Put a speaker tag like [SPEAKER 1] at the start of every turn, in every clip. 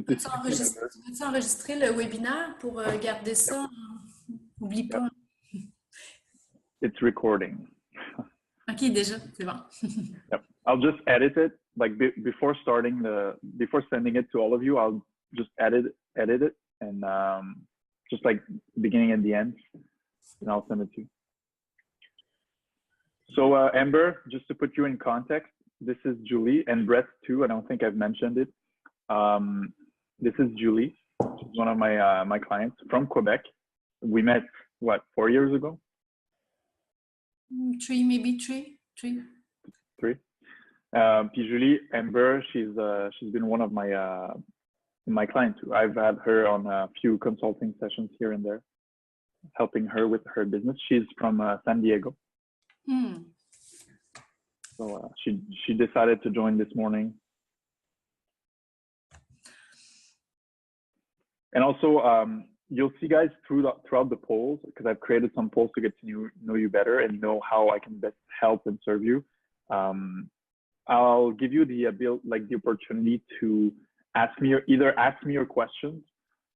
[SPEAKER 1] Peux-tu enregistrer le webinaire pour garder ça? N'oublie pas.
[SPEAKER 2] It's recording.
[SPEAKER 1] OK, déjà, c'est bon.
[SPEAKER 2] Yep. I'll just edit it. Like before sending it to all of you, I'll just edit it and just like beginning and the end, and I'll send it to you. So Amber, just to put you in context, this is Julie, and Brett too. I don't think I've mentioned it. This is Julie. She's one of my clients from Quebec. We met what, 4 years ago?
[SPEAKER 1] Maybe three.
[SPEAKER 2] Puis Julie, Amber, she's been one of my clients too. I've had her on a few consulting sessions here and there, helping her with her business. She's from San Diego. So she decided to join this morning. And also, you'll see guys throughout the polls, because I've created some polls to get to know you better and know how I can best help and serve you. I'll give you the opportunity to either ask me your questions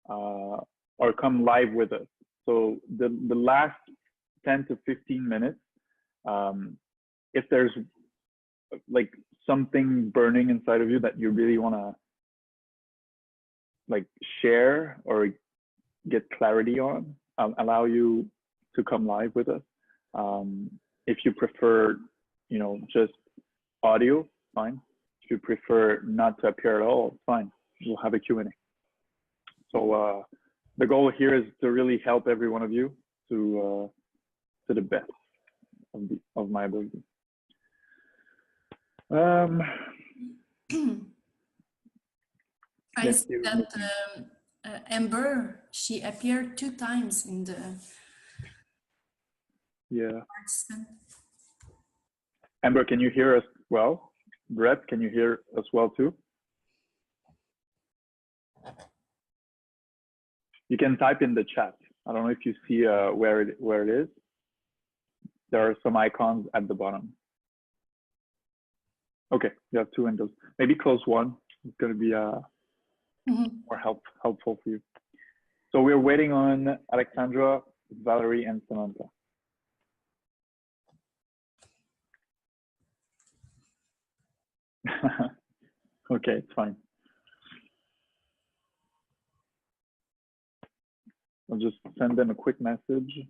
[SPEAKER 2] or come live with us. So the last 10 to 15 minutes, if there's like something burning inside of you that you really want to like share or get clarity on, I'll allow you to come live with us. If you prefer, just audio, fine. If you prefer not to appear at all, it's fine. We'll have a Q&A. So the goal here is to really help every one of you to the best of my ability.
[SPEAKER 1] I see that Amber, she appeared 2 times in the participant.
[SPEAKER 2] Amber, can you hear us well? Brett, can you hear us well too? You can type in the chat. I don't know if you see where it is. There are some icons at the bottom. Okay, you have 2 windows. Maybe close one. It's going to be more helpful for you. So we're waiting on Alexandra, Valerie, and Samantha. Okay, it's fine. I'll just send them a quick message.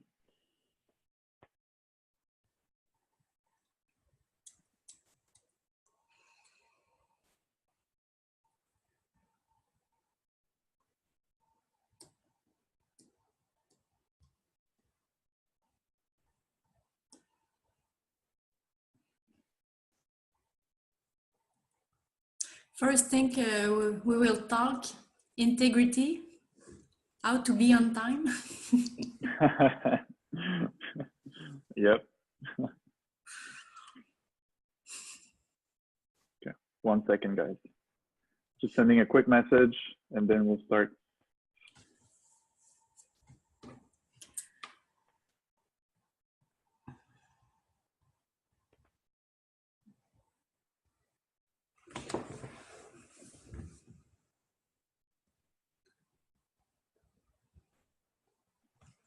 [SPEAKER 1] First thing we will talk, integrity, how to be on time.
[SPEAKER 2] Yep. Okay, 1 second, guys. Just sending a quick message and then we'll start.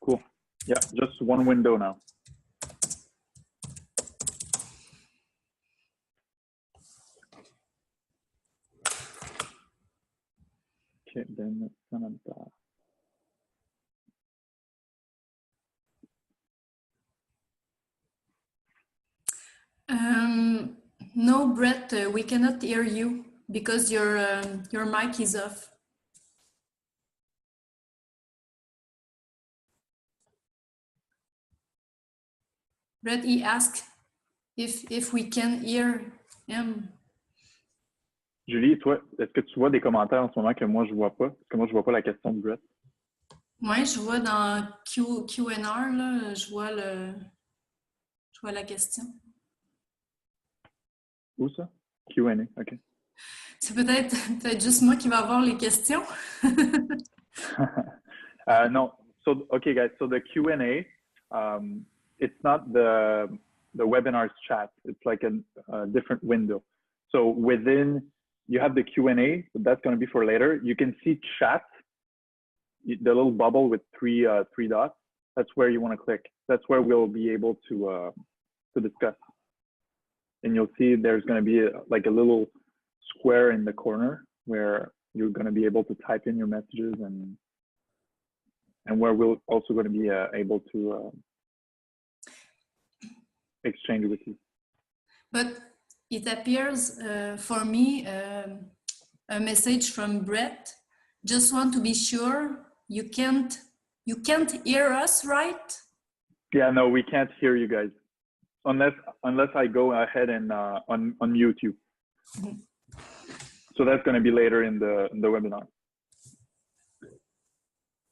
[SPEAKER 2] Cool. Yeah, just 1 window now. Okay, then Samantha.
[SPEAKER 1] No, Brett, we cannot hear you because your mic is off. Brett, he asked if we can hear him.
[SPEAKER 2] Julie, toi, est-ce que tu vois des commentaires en ce moment que moi je vois pas? Parce que moi je vois pas la question de Brett.
[SPEAKER 1] Oui, je vois dans Q&R, là, je vois la question.
[SPEAKER 2] Où ça? Q&A, ok.
[SPEAKER 1] C'est peut-être juste moi qui va avoir les questions.
[SPEAKER 2] No, so okay guys, so the Q&A, it's not the webinar's chat, it's like a different window. So within you have the Q&A, but that's going to be for later. You can see chat, the little bubble with three dots. That's where you want to click. That's where we'll be able to discuss. And you'll see there's going to be like a little square in the corner where you're going to be able to type in your messages, and where we're also going to be able to exchange with you.
[SPEAKER 1] But it appears for me a message from Brett. Just want to be sure you can't hear us, right?
[SPEAKER 2] Yeah, no, we can't hear you guys unless I go ahead and unmute you.
[SPEAKER 1] Mm-hmm.
[SPEAKER 2] So that's going to be later in the webinar.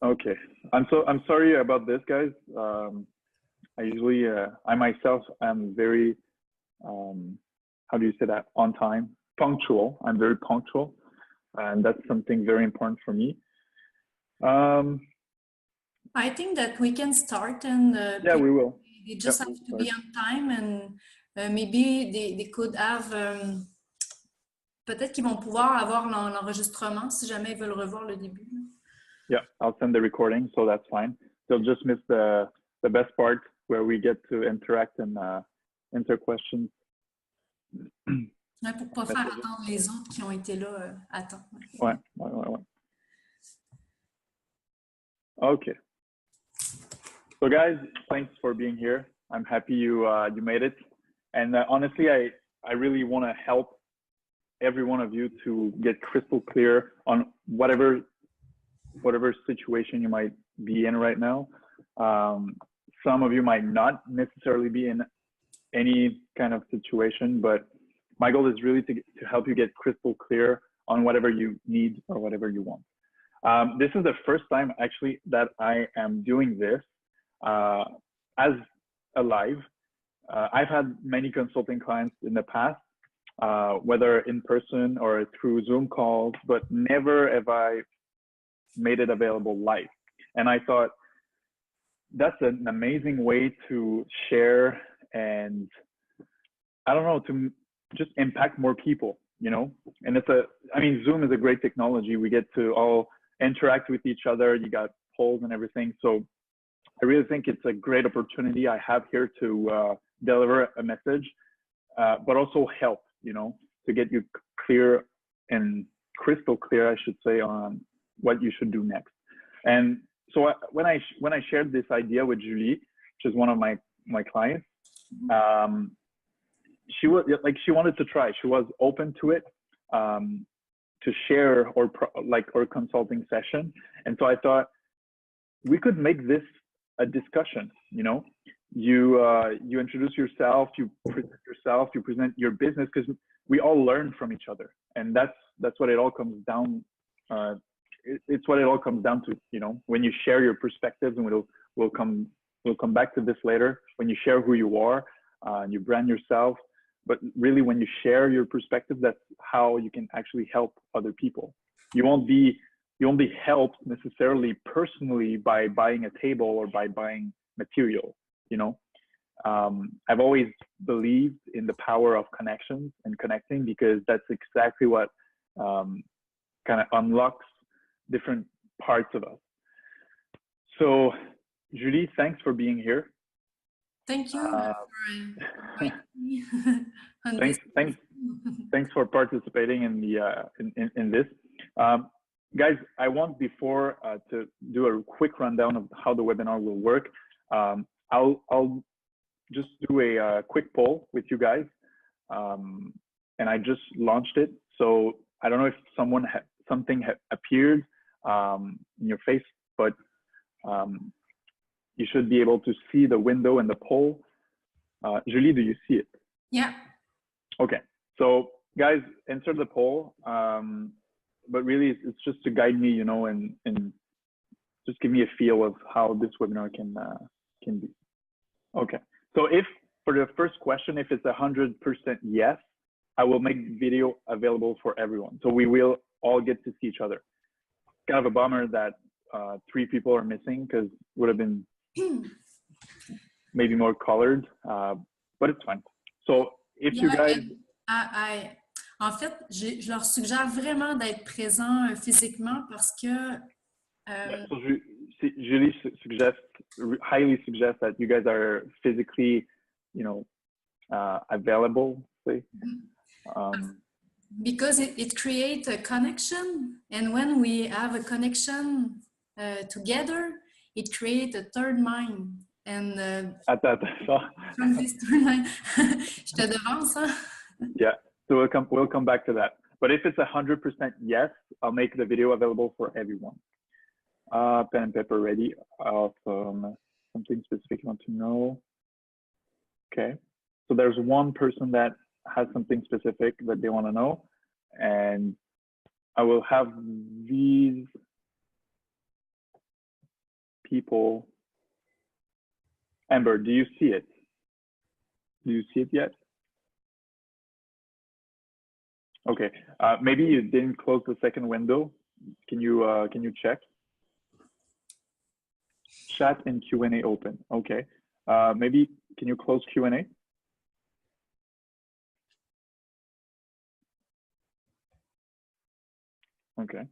[SPEAKER 2] Okay, I'm sorry about this, guys. I usually I myself am very how do you say that, on time, punctual. I'm very punctual, and that's something very important for me.
[SPEAKER 1] I think that we can start, and
[SPEAKER 2] yeah, we will.
[SPEAKER 1] They just have to be on time, and maybe they could have. Peut-être qu'ils vont pouvoir avoir l'enregistrement si jamais ils veulent revoir le début.
[SPEAKER 2] Yeah, I'll send the recording, so that's fine. They'll just miss the best part where we get to interact and answer questions.
[SPEAKER 1] Ouais, pour pas faire attendre les autres qui ont été là à temps.
[SPEAKER 2] Ouais. Okay. So guys, thanks for being here. I'm happy you made it. And honestly, I really want to help every one of you to get crystal clear on whatever situation you might be in right now. Some of you might not necessarily be in any kind of situation, but my goal is really to help you get crystal clear on whatever you need or whatever you want. This is the first time actually that I am doing this as a live. I've had many consulting clients in the past, whether in person or through Zoom calls, but never have I made it available live. And I thought that's an amazing way to share and, I don't know, to just impact more people, you know? And I mean, Zoom is a great technology. We get to all interact with each other. You got polls and everything. So I really think it's a great opportunity I have here to deliver a message, but also help, you know, to get you clear and crystal clear, I should say, on what you should do next. And so when I shared this idea with Julie, which is one of my clients, she wanted to try. She was open to it, to share or consulting session. And so I thought we could make this a discussion. You know, you introduce yourself, you present your business, because we all learn from each other, and that's what it all comes down. It's what it all comes down to. You know, when you share your perspectives, and we'll come back to this later. When you share who you are, you brand yourself. But really, when you share your perspective, that's how you can actually help other people. You won't be helped necessarily personally by buying a table or by buying material, you know. I've always believed in the power of connections and connecting, because that's exactly what kind of unlocks different parts of us. So, Julie, thanks for being here.
[SPEAKER 1] Thank you for inviting me.
[SPEAKER 2] Thanks for participating in this. Guys, I want, before to do a quick rundown of how the webinar will work, I'll just do a quick poll with you guys, and I just launched it. So I don't know if something appeared in your face, but you should be able to see the window and the poll. Julie, do you see it?
[SPEAKER 1] Yeah.
[SPEAKER 2] Okay. So guys, answer the poll. But really, it's just to guide me, you know, and just give me a feel of how this webinar can be. Okay. So if for the first question, if it's 100% yes, I will make video available for everyone. So we will all get to see each other. Kind of a bummer that 3 people are missing, because would have been maybe more colored, but it's fine. So if you guys,
[SPEAKER 1] En fait, je leur suggère vraiment d'être présents physiquement parce que
[SPEAKER 2] Yeah, so Julie highly suggests that you guys are physically, you know, available, say.
[SPEAKER 1] Because it creates a connection, and when we have a connection together, it creates a third mind. And from this third mind, je te devance, hein?
[SPEAKER 2] Yeah, so we'll come back to that. But if it's 100% yes, I'll make the video available for everyone. Pen and paper ready. Awesome. Something specific you want to know. Okay. So there's one person that has something specific that they want to know. And I will have these people. Amber, do you see it? Do you see it yet? Okay. Maybe you didn't close the second window. Can you check? Chat and Q&A open. Okay. Maybe can you close Q&A? Okay.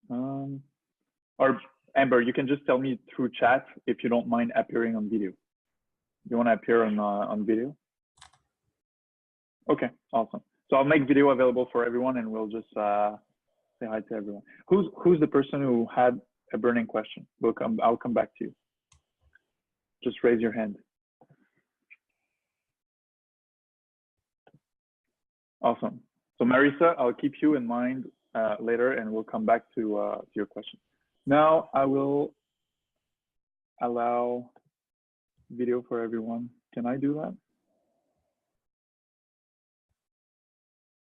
[SPEAKER 2] Or Amber, you can just tell me through chat if you don't mind appearing on video. You want to appear on video? Okay, awesome. So I'll make video available for everyone, and we'll just say hi to everyone. Who's the person who had a burning question? I'll come back to you. Just raise your hand. Awesome. So Marisa, I'll keep you in mind later, and we'll come back to your question. Now I will allow video for everyone. Can I do that?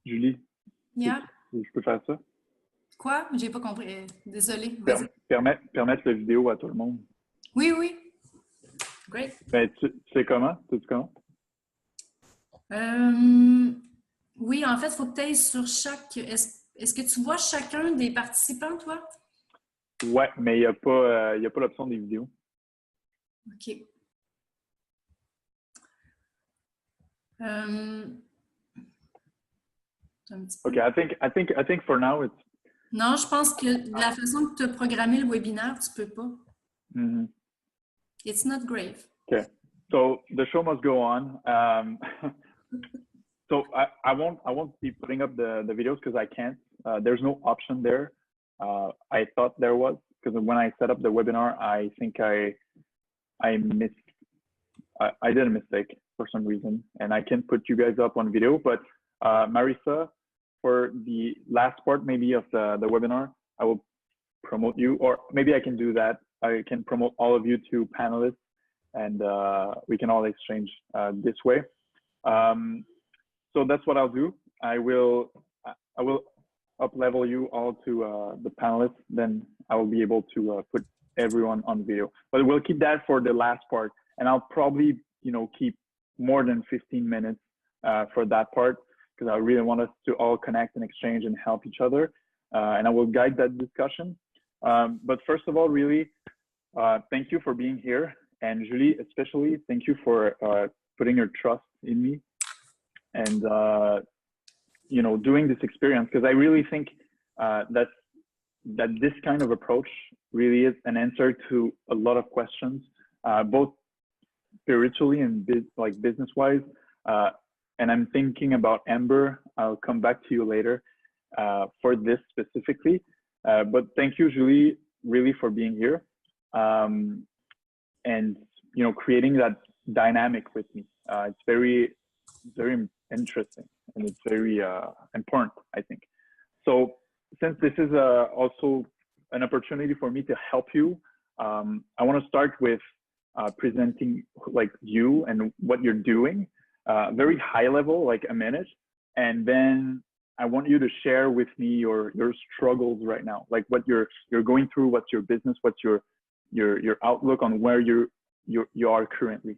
[SPEAKER 2] Julie?
[SPEAKER 1] Yeah.
[SPEAKER 2] Je peux faire ça?
[SPEAKER 1] Quoi? J'ai pas compris. Désolée.
[SPEAKER 2] Permettre la vidéo à tout le monde.
[SPEAKER 1] Oui, oui. Great.
[SPEAKER 2] Ben, tu sais comment? Tu sais comment?
[SPEAKER 1] Oui, en fait, il faut que tu ailles sur chaque... Est-ce que tu vois chacun des participants, toi?
[SPEAKER 2] Ouais, mais il n'y a pas l'option des vidéos.
[SPEAKER 1] OK.
[SPEAKER 2] Okay, I think for now it's.
[SPEAKER 1] Non, je pense que la façon que tu as programmé le webinaire, tu peux pas.
[SPEAKER 2] Mm-hmm.
[SPEAKER 1] It's not grave.
[SPEAKER 2] Okay, so the show must go on. So I won't be putting up the videos because I can't. There's no option there. I thought there was, because when I set up the webinar, I think I did a mistake for some reason, and I can't put you guys up on video. But Marisa, for the last part maybe of the webinar, I will promote you, or maybe I can do that. I can promote all of you to panelists, and we can all exchange this way. So that's what I'll do. I will up level you all to the panelists. Then I will be able to put everyone on video. But we'll keep that for the last part, and I'll probably keep more than 15 minutes for that part, because I really want us to all connect and exchange and help each other. And I will guide that discussion. But first of all, really, thank you for being here. And Julie, especially, thank you for putting your trust in me and doing this experience, because I really think that this kind of approach really is an answer to a lot of questions, both spiritually and business-wise. And I'm thinking about Amber. I'll come back to you later for this specifically. But thank you, Julie, really for being here and creating that dynamic with me. It's very, very interesting, and it's very important, I think. So since this is also an opportunity for me to help you, I want to start with presenting you and what you're doing, very high level, like a minute, and then I want you to share with me your struggles right now, like what you're going through, what's your business, what's your outlook on where you are currently.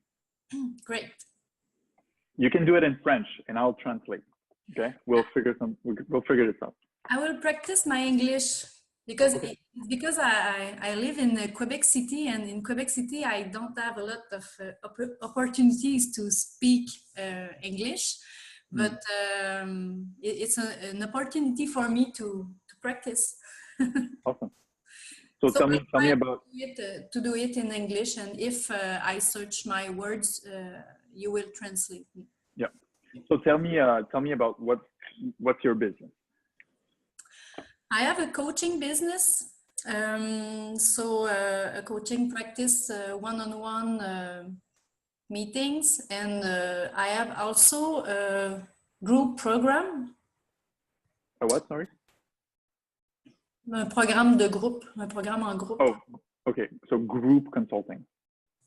[SPEAKER 1] Great.
[SPEAKER 2] You can do it in French, and I'll translate. Okay, we'll figure this out.
[SPEAKER 1] I will practice my English because I live in Quebec City, and in Quebec City I don't have a lot of opportunities to speak English. but it's an opportunity for me to practice.
[SPEAKER 2] Awesome. So,
[SPEAKER 1] So
[SPEAKER 2] tell me about
[SPEAKER 1] to do it in English, and if I search my words, you will translate me.
[SPEAKER 2] yeah. So tell me about what's your business?
[SPEAKER 1] I have a coaching business. A coaching practice, one-on-one meetings, and I have also a group program.
[SPEAKER 2] A what? Sorry.
[SPEAKER 1] Un programme de groupe, un programme en groupe.
[SPEAKER 2] Oh, okay. So group consulting.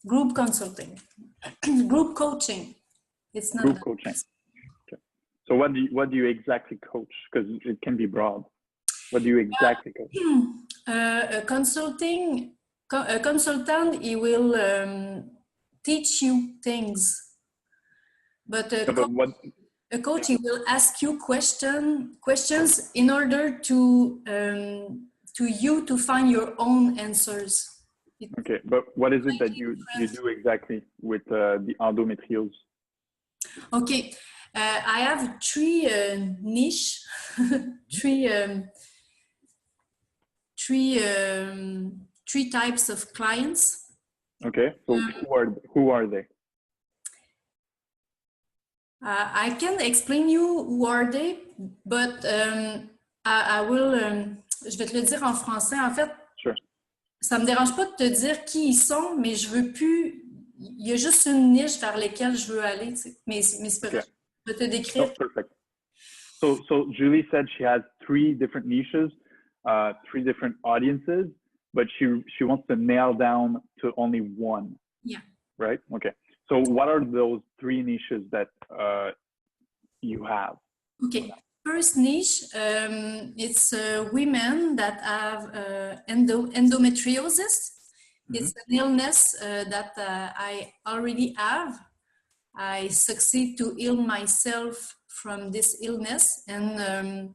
[SPEAKER 1] Group consulting, group coaching. It's not
[SPEAKER 2] group coaching. Okay. So what do you exactly coach? Because it can be broad. What do you exactly coach?
[SPEAKER 1] A consultant, he will teach you things, but a coach he will ask you questions in order to you to find your own answers.
[SPEAKER 2] Okay, but what is it that you do exactly with the endometriosis?
[SPEAKER 1] Okay, I have three niche, three types of clients.
[SPEAKER 2] Okay, so who are they?
[SPEAKER 1] I can explain you who are they, but I will. Je vais te le dire en français. En fait,
[SPEAKER 2] Sure.
[SPEAKER 1] Ça me dérange pas de te dire qui ils sont, mais je veux plus. Il y a juste une niche vers laquelle je veux aller. Tu sais. Mais c'est pas grave. Je vais te décrire.
[SPEAKER 2] No, perfect. So Julie said she has three different niches, three different audiences, but she wants to nail down to only one.
[SPEAKER 1] Yeah.
[SPEAKER 2] Right? Okay. So what are those three niches that you have?
[SPEAKER 1] Okay. First niche, it's women that have endometriosis. Mm-hmm. It's an illness that I already have. I succeed to heal myself from this illness, and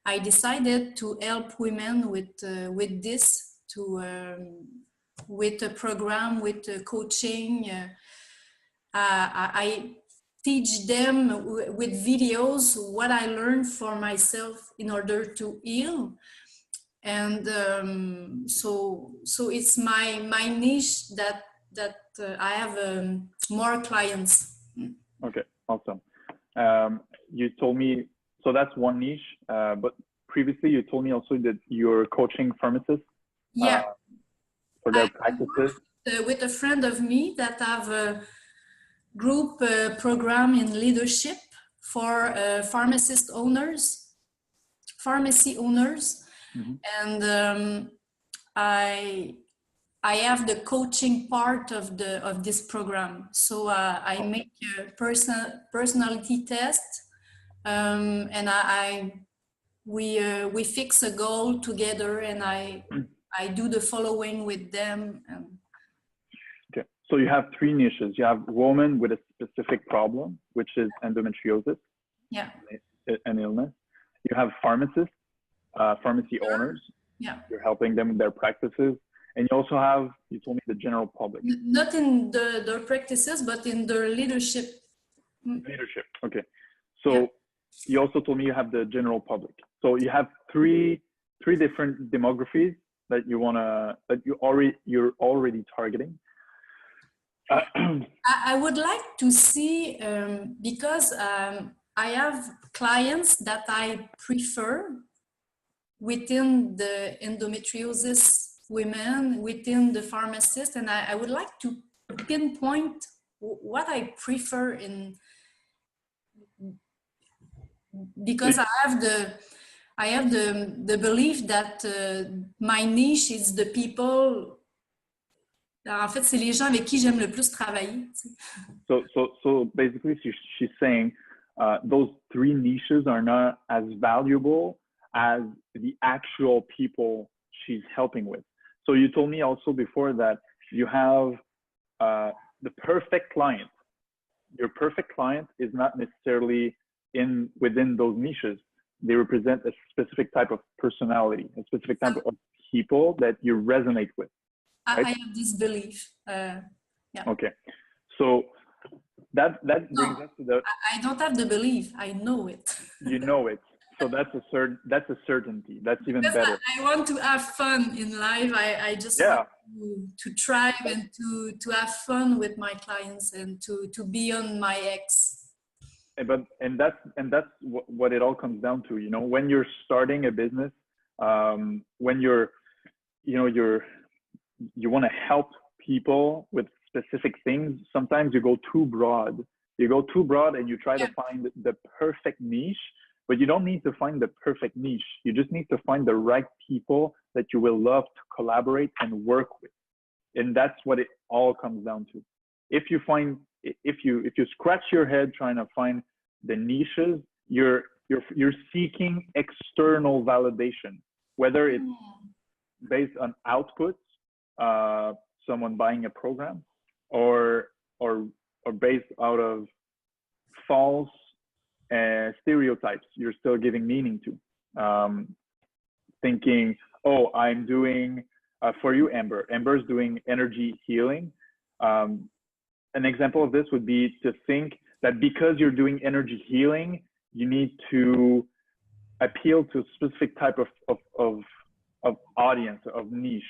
[SPEAKER 1] I decided to help women with this, with a program, with coaching. I teach them with videos what I learned for myself in order to heal, and so it's my niche that I have more clients.
[SPEAKER 2] Okay, awesome. You told me, so that's one niche, but previously you told me also that you're coaching pharmacists.
[SPEAKER 1] Yeah.
[SPEAKER 2] For their practices.
[SPEAKER 1] With a friend of me that have a group program in leadership for pharmacy owners, mm-hmm. And I have the coaching part of this program. So I make a personality test, and we fix a goal together, and I do the following with them.
[SPEAKER 2] Okay, so you have three niches. You have women with a specific problem, which is endometriosis,
[SPEAKER 1] yeah,
[SPEAKER 2] an illness. You have pharmacists, pharmacy owners.
[SPEAKER 1] Yeah,
[SPEAKER 2] you're helping them with their practices. And you also have, you told me, the general public.
[SPEAKER 1] Not in their practices, but in their leadership.
[SPEAKER 2] Leadership, okay. So you also told me you have the general public. So you have three different demographies that you're already targeting.
[SPEAKER 1] I would like to see, because I have clients that I prefer within the endometriosis women, within the pharmacist, and I would like to pinpoint what I prefer in, because I have the belief that my niche is the people. En fait, c'est les gens avec qui j'aime le plus travailler.
[SPEAKER 2] So basically, she's saying those three niches are not as valuable as the actual people she's helping with. So you told me also before that you have the perfect client. Your perfect client is not necessarily within those niches. They represent a specific type of personality, a specific type of people that you resonate with. Right?
[SPEAKER 1] I have this belief. Yeah.
[SPEAKER 2] Okay. So that brings
[SPEAKER 1] No,
[SPEAKER 2] us to the,
[SPEAKER 1] I don't have the belief. I know it.
[SPEAKER 2] you know it. So that's a certainty. That's even
[SPEAKER 1] Because
[SPEAKER 2] better.
[SPEAKER 1] I want to have fun in life. I just want
[SPEAKER 2] Yeah.
[SPEAKER 1] to thrive and to have fun with my clients and to be on my X.
[SPEAKER 2] That's what it all comes down to. You know, when you're starting a business, when you're, you know, you want to help people with specific things. Sometimes you go too broad. You go too broad and you try to find the perfect niche, but you don't need to find the perfect niche. You just need to find the right people that you will love to collaborate and work with. And that's what it all comes down to. If you scratch your head trying to find the niches, you're seeking external validation, whether it's based on outputs, someone buying a program, or based out of false stereotypes you're still giving meaning to. Thinking, oh, I'm doing, for you, Amber's doing energy healing. An example of this would be to think that because you're doing energy healing, you need to appeal to a specific type of audience, of niche.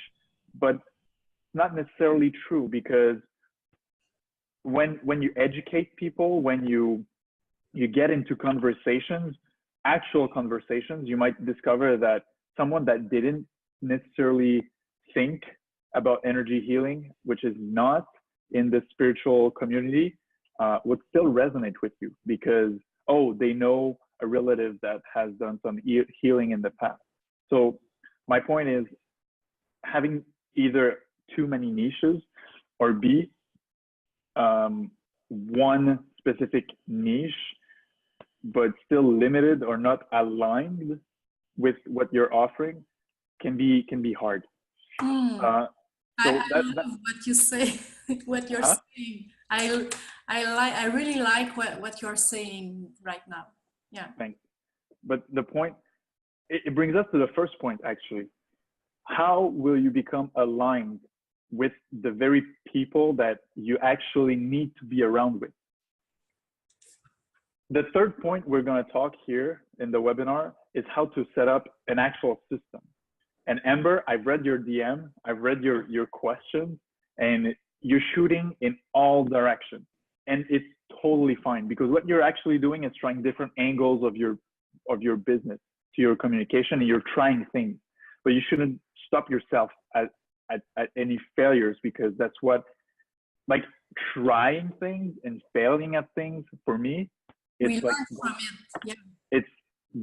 [SPEAKER 2] But not necessarily true, because when you educate people, when you get into conversations, actual conversations, you might discover that someone that didn't necessarily think about energy healing, which is not in the spiritual community, would still resonate with you because, oh, they know a relative that has done some healing in the past. So my point is having either too many niches, or B, one specific niche, but still limited or not aligned with what you're offering, can be hard.
[SPEAKER 1] I love what you say, what you're saying. I really like what you're saying right now. Yeah.
[SPEAKER 2] Thanks. But the point, it brings us to the first point, actually. How will you become aligned with the very people that you actually need to be around with? The third point we're going to talk here in the webinar is how to set up an actual system. And Amber, I've read your DM, I've read your questions, and you're shooting in all directions. And it's totally fine, because what you're actually doing is trying different angles of your business to your communication, and you're trying things. But you shouldn't stop yourself at any failures, because that's what, like, trying things and failing at things, for me, it's like,
[SPEAKER 1] from it. Yeah.
[SPEAKER 2] It's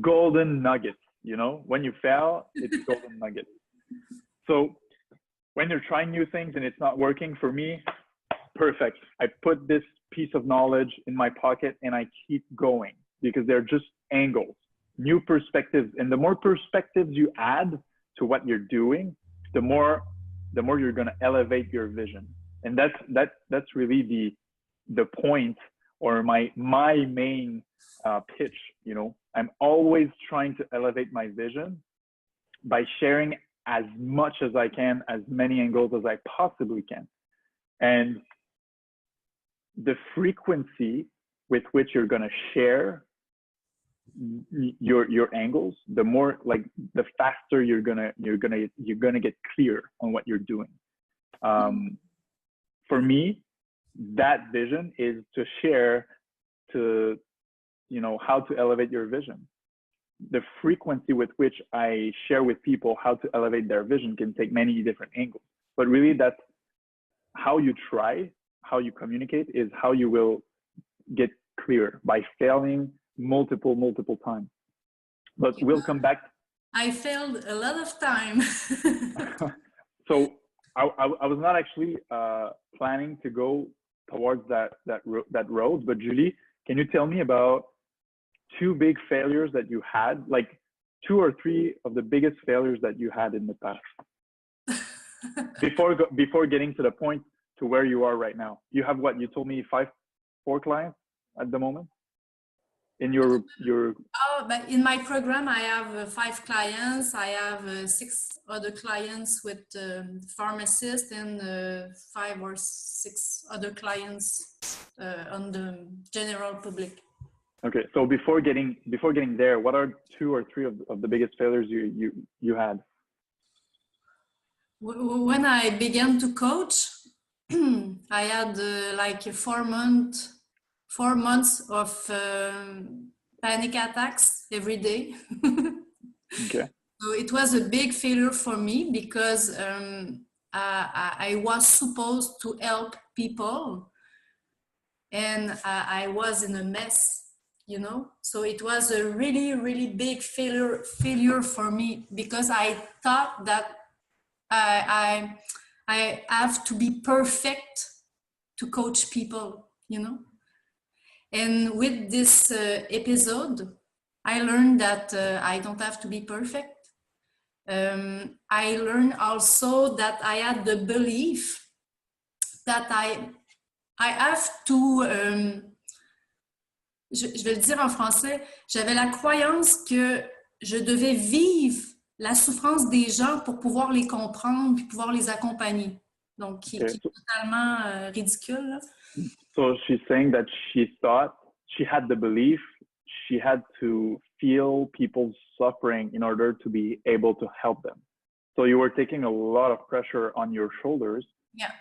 [SPEAKER 2] golden nuggets, you know? When you fail, it's golden nuggets. So when you're trying new things and it's not working, for me, perfect. I put this piece of knowledge in my pocket and I keep going, because they're just angles, new perspectives. And the more perspectives you add to what you're doing, the more you're going to elevate your vision. And that's really the point, or my main pitch. You know, I'm always trying to elevate my vision by sharing as much as I can, as many angles as I possibly can. And the frequency with which you're going to share your angles, the more, like, the faster you're gonna get clear on what you're doing. For me, that vision is to share, to, you know, how to elevate your vision. The frequency with which I share with people how to elevate their vision can take many different angles, but really that's how you try, how you communicate, is how you will get clear, by failing multiple times. But we'll come back.
[SPEAKER 1] I failed a lot of time.
[SPEAKER 2] So I was not actually planning to go towards that road, but Julie, can you tell me about two big failures that you had, like 2 or 3 of the biggest failures that you had in the past, before getting to the point to where you are right now? You have, what, you told me 4 clients at the moment? in your
[SPEAKER 1] Oh, but in my program, I have 5 clients. I have 6 other clients with pharmacists and 5 or 6 other clients on the general public.
[SPEAKER 2] Okay, so before getting there, what are 2 or 3 of the biggest failures you had?
[SPEAKER 1] When I began to coach, I had like 4 months of panic attacks every day.
[SPEAKER 2] Okay.
[SPEAKER 1] So it was a big failure for me because I was supposed to help people, and I was in a mess, you know. So it was a really, really big failure for me because I thought that I have to be perfect to coach people, you know. And with this episode, I learned that I don't have to be perfect. I learned also that I had the belief that I have to, je vais le dire en français, j'avais la croyance que je devais vivre la souffrance des gens pour pouvoir les comprendre puis pouvoir les accompagner. Donc, qui est totalement ridicule, là.
[SPEAKER 2] So she's saying that she thought she had the belief she had to feel people's suffering in order to be able to help them. So you were taking a lot of pressure on your shoulders.
[SPEAKER 1] Yeah.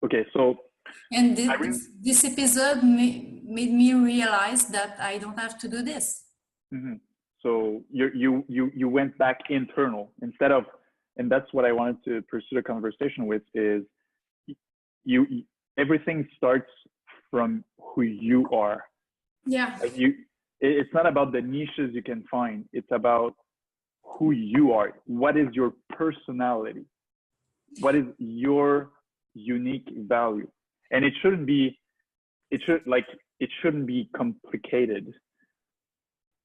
[SPEAKER 2] Okay, so
[SPEAKER 1] and this episode made me realize that I don't have to do this.
[SPEAKER 2] Mm-hmm. So you went back internal instead of, and that's what I wanted to pursue the conversation with is everything starts from who you are.
[SPEAKER 1] Yeah.
[SPEAKER 2] It's not about the niches you can find. It's about who you are. What is your personality? What is your unique value? And it shouldn't be complicated.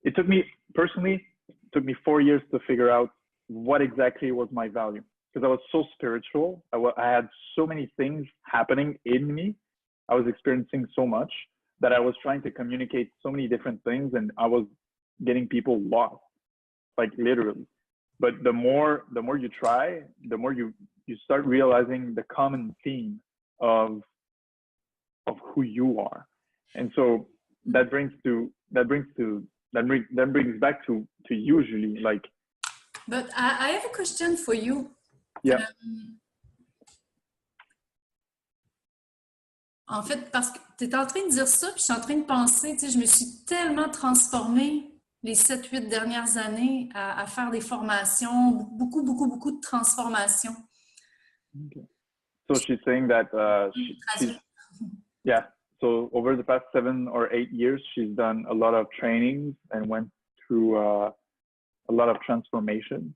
[SPEAKER 2] It took me 4 years to figure out what exactly was my value, because I was so spiritual. I had so many things happening in me. I was experiencing so much that I was trying to communicate so many different things, and I was getting people lost, like literally. But the more you try, the more you start realizing the common theme of who you are. And so that brings back to usually like.
[SPEAKER 1] But I have a question for you.
[SPEAKER 2] Yeah.
[SPEAKER 1] En fait, parce que tu es en train de dire ça, puis je suis en train de penser, tu sais, je me suis tellement transformée les 7-8 dernières années à faire des formations, beaucoup de transformations.
[SPEAKER 2] Okay. So she's saying that yeah. So over the past 7 or 8 years, she's done a lot of trainings and went through a lot of transformation.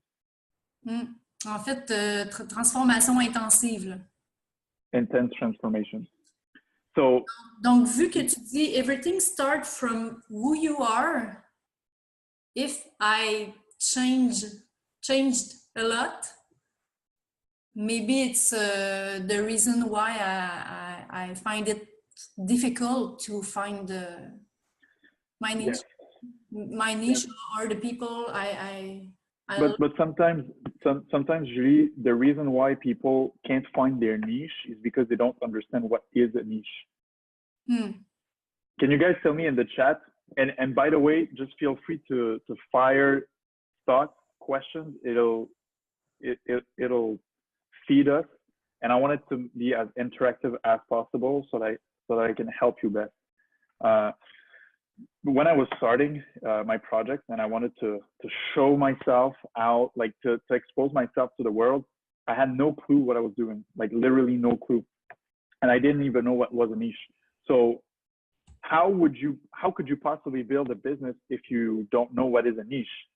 [SPEAKER 1] En fait, transformation intensive. Là.
[SPEAKER 2] Intense transformation. So,
[SPEAKER 1] donc, vu que tu dis everything starts from who you are, if I changed a lot, maybe it's the reason why I find it difficult to find my niche, my niche or the people I
[SPEAKER 2] but sometimes Julie, the reason why people can't find their niche is because they don't understand what is a niche. Can you guys tell me in the chat? And by the way, just feel free to fire thoughts, questions. It'll feed us, and I want it to be as interactive as possible so that I can help you best. When I was starting my project and I wanted to show myself out, like to expose myself to the world, I had no clue what I was doing, like literally no clue. And I didn't even know what was a niche. So how could you possibly build a business if you don't know what is a niche?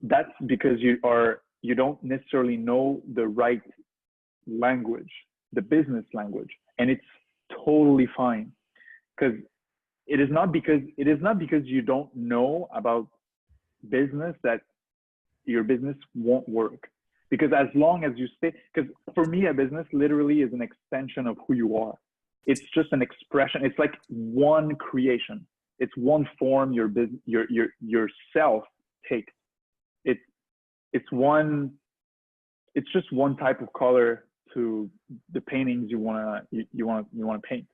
[SPEAKER 2] That's because you don't necessarily know the right language, the business language, and it's totally fine. Because it is not because you don't know about business that your business won't work. Because as long as you stay, because for me, a business literally is an extension of who you are. it's just an expression. It's like one creation. It's one form yourself takes. It's just one type of color to the paintings you wanna paint.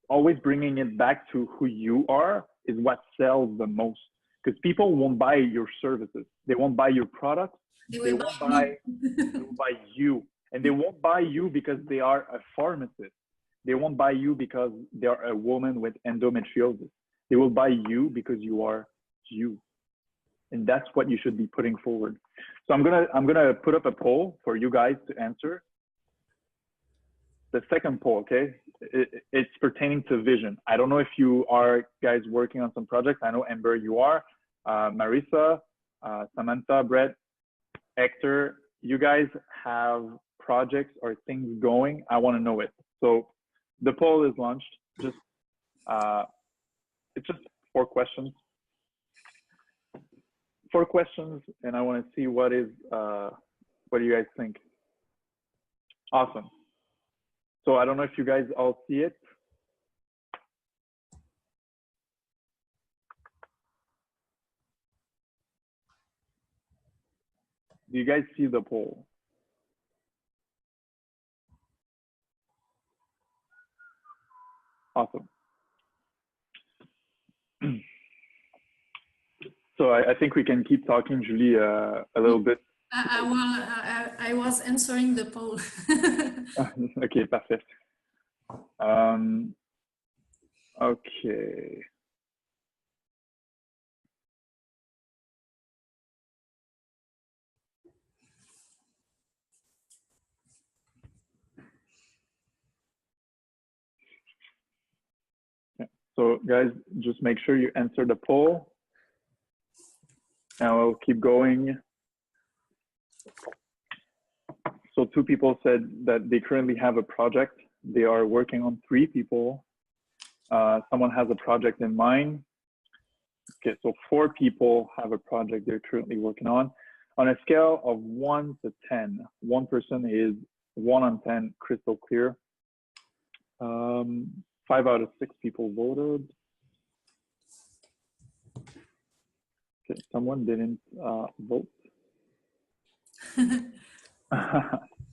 [SPEAKER 2] Always bringing it back to who you are is what sells the most, because people won't buy your services. They won't buy your products. They won't buy you. And they won't buy you because they are a pharmacist. They won't buy you because they are a woman with endometriosis. They will buy you because you are you. And that's what you should be putting forward. So I'm gonna put up a poll for you guys to answer. The second poll, okay, it's pertaining to vision. I don't know if you are guys working on some projects. I know Amber, you are. Marissa, Samantha, Brett, Hector, you guys have projects or things going. I want to know it. So the poll is launched. It's just 4 questions. 4 questions, and I want to see what do you guys think? Awesome. So I don't know if you guys all see it. Do you guys see the poll? Awesome. So I think we can keep talking, Julie, a little bit.
[SPEAKER 1] I was answering the poll.
[SPEAKER 2] Okay, perfect. Okay. So guys, just make sure you answer the poll. And we'll keep going. So 2 people said that they currently have a project. They are working on 3 people. Someone has a project in mind. Okay, so 4 people have a project they're currently working on. On a scale of 1 to 10, 1 person is 1 on 10, crystal clear. 5 out of 6 people voted. Okay, someone didn't vote.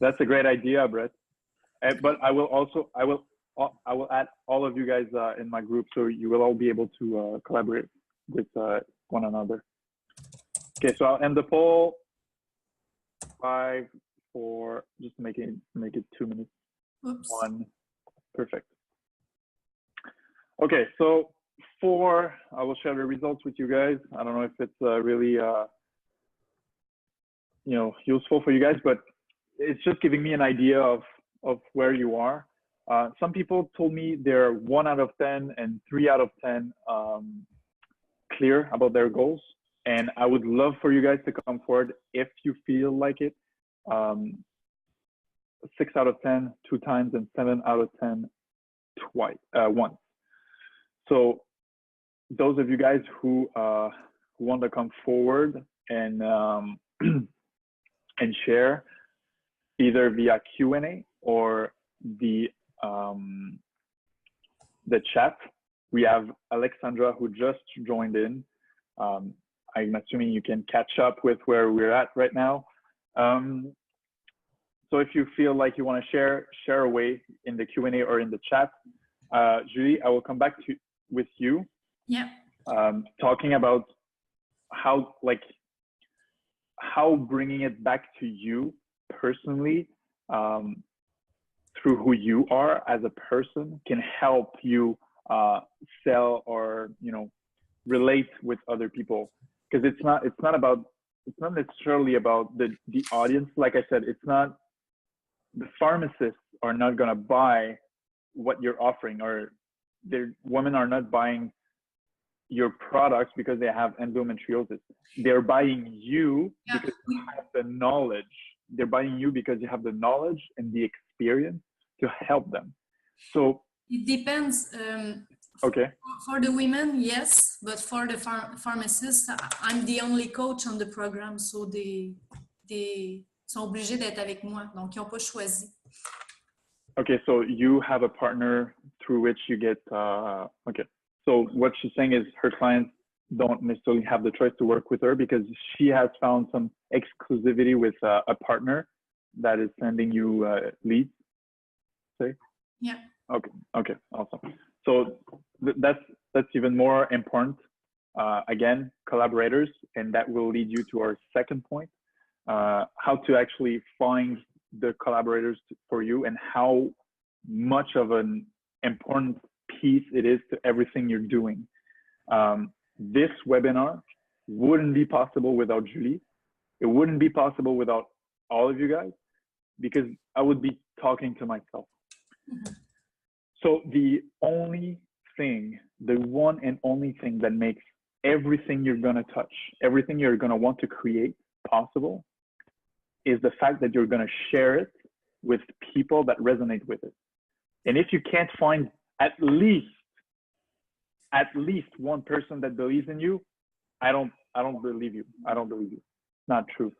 [SPEAKER 2] That's a great idea, Brett. But I will add all of you guys in my group, so you will all be able to collaborate with one another. Okay, so I'll end the poll. 5, 4, just make it 2 minutes.
[SPEAKER 1] Oops.
[SPEAKER 2] 1, perfect. Okay, so 4, I will share the results with you guys. I don't know if it's really useful for you guys, but it's just giving me an idea of where you are. Some people told me they're 1 out of 10 and 3 out of 10 clear about their goals. And I would love for you guys to come forward if you feel like it. 6 out of 10 2 times and 7 out of 10 once. So those of you guys who want to come forward and and share either via Q&A or the chat. We have Alexandra who just joined in. I'm assuming you can catch up with where we're at right now. So if you feel like you want to share away in the Q&A or in the chat. Julie, I will come back with you.
[SPEAKER 1] Yeah.
[SPEAKER 2] Talking about how bringing it back to you personally, through who you are as a person, can help you sell or relate with other people. Because it's not necessarily about the audience. Like I said, it's not, the pharmacists are not going to buy what you're offering, or women are not buying your products because they have endometriosis. They're buying you because you have the knowledge. They're buying you because you have the knowledge and the experience to help them. So
[SPEAKER 1] it depends.
[SPEAKER 2] Okay.
[SPEAKER 1] For the women, yes, but for the pharmacists, I'm the only coach on the program, so they sont obligés d'être avec moi. Donc, ils n'ont pas choisi.
[SPEAKER 2] Okay, so you have a partner through which you get, okay. So what she's saying is her clients don't necessarily have the choice to work with her because she has found some exclusivity with a partner that is sending you leads, say?
[SPEAKER 1] Yeah.
[SPEAKER 2] Okay, awesome. So that's even more important. Again, collaborators, and that will lead you to our second point, how to actually find the collaborators for you and how much of an important piece it is to everything you're doing. This webinar wouldn't be possible without Julie. It wouldn't be possible without all of you guys because I would be talking to myself. Mm-hmm. So the only thing, the one and only thing that makes everything you're going to touch, everything you're going to want to create possible is the fact that you're going to share it with people that resonate with it. And if you can't find at least one person that believes in you, I don't believe you. I don't believe you. It's not true.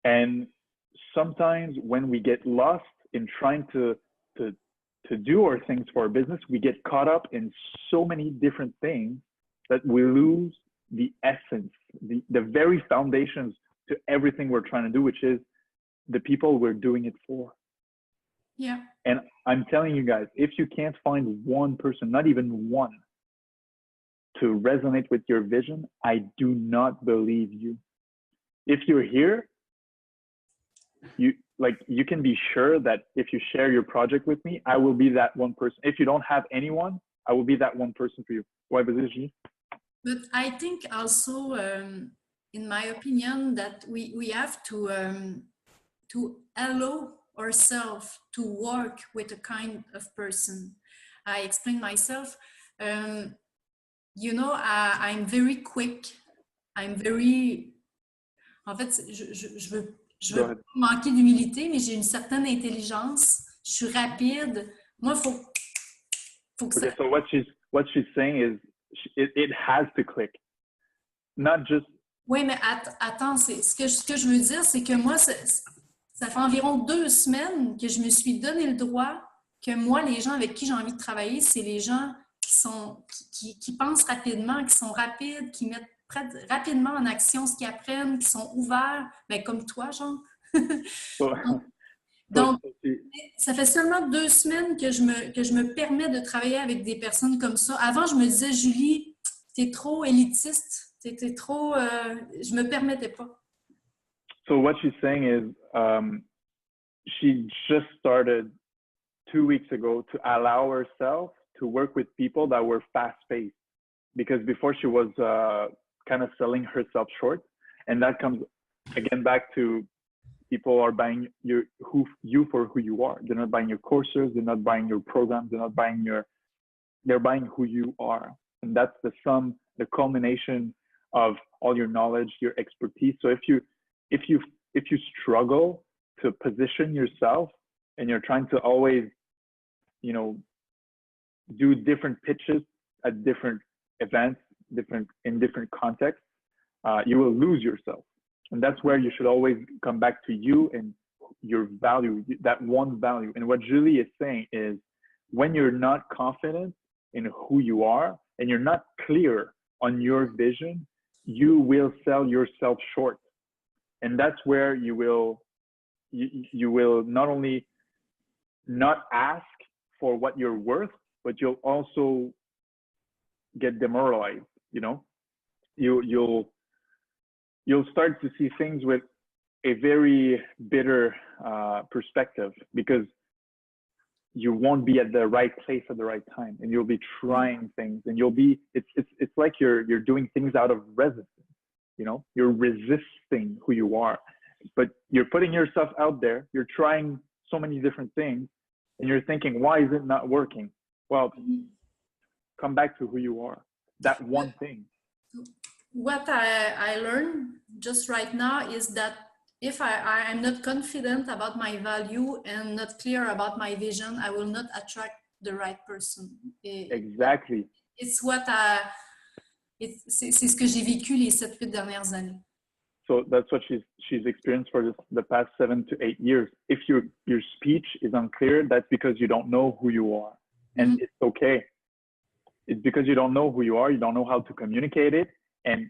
[SPEAKER 2] And sometimes when we get lost in trying to do our things for our business, we get caught up in so many different things that we lose the essence, the very foundations to everything we're trying to do, which is the people we're doing it for.
[SPEAKER 1] Yeah.
[SPEAKER 2] And I'm telling you guys, if you can't find one person, not even one, to resonate with your vision, I do not believe you. If you're here, you can be sure that if you share your project with me, I will be that one person. If you don't have anyone, I will be that one person for you. Why, Bazishi?
[SPEAKER 1] But I think also, in my opinion, that we have to allow ourselves to work with a kind of person. I explain myself. You know, I'm very quick. I'm very... En fait, je veux pas manquer d'humilité, mais j'ai une certaine intelligence. Je suis rapide. Moi, faut que
[SPEAKER 2] okay,
[SPEAKER 1] ça...
[SPEAKER 2] So what she's saying is it has to click. Not just...
[SPEAKER 1] Oui, mais attends, ce que je veux dire, c'est que moi, ça fait environ 2 semaines que je me suis donné le droit que moi, les gens avec qui j'ai envie de travailler, c'est les gens qui pensent rapidement, qui sont rapides, qui mettent rapidement en action ce qu'ils apprennent, qui sont ouverts, ben, comme toi, genre. Donc, ça fait seulement 2 semaines que je me permets de travailler avec des personnes comme ça. Avant, je me disais, Julie, t'es trop élitiste, t'es trop... je me permettais pas.
[SPEAKER 2] So what she's saying is she just started 2 weeks ago to allow herself to work with people that were fast-paced, because before she was kind of selling herself short, and that comes again back to people are buying you for who you are. They're not buying your courses, they're not buying your programs, they're buying who you are, and that's the sum, the culmination of all your knowledge, your expertise. So if you struggle to position yourself and you're trying to always, do different pitches at different events, in different contexts, you will lose yourself. And that's where you should always come back to you and your value, that one value. And what Julie is saying is, when you're not confident in who you are and you're not clear on your vision, you will sell yourself short. And that's where you will not only not ask for what you're worth, but you'll also get demoralized. You'll start to see things with a very bitter perspective, because you won't be at the right place at the right time, and you'll be trying things, and it's like you're doing things out of resistance. You're resisting who you are, but you're putting yourself out there. You're trying so many different things, and you're thinking, why is it not working? Well, come back to who you are. That one thing.
[SPEAKER 1] What I learned just right now is that if I'm not confident about my value and not clear about my vision, I will not attract the right person.
[SPEAKER 2] Exactly.
[SPEAKER 1] C'est ce que j'ai vécu les 7-8 dernières années.
[SPEAKER 2] So that's what she's experienced for the past 7 to 8 years. If your speech is unclear, that's because you don't know who you are, and it's okay. It's because you don't know who you are. You don't know how to communicate it, and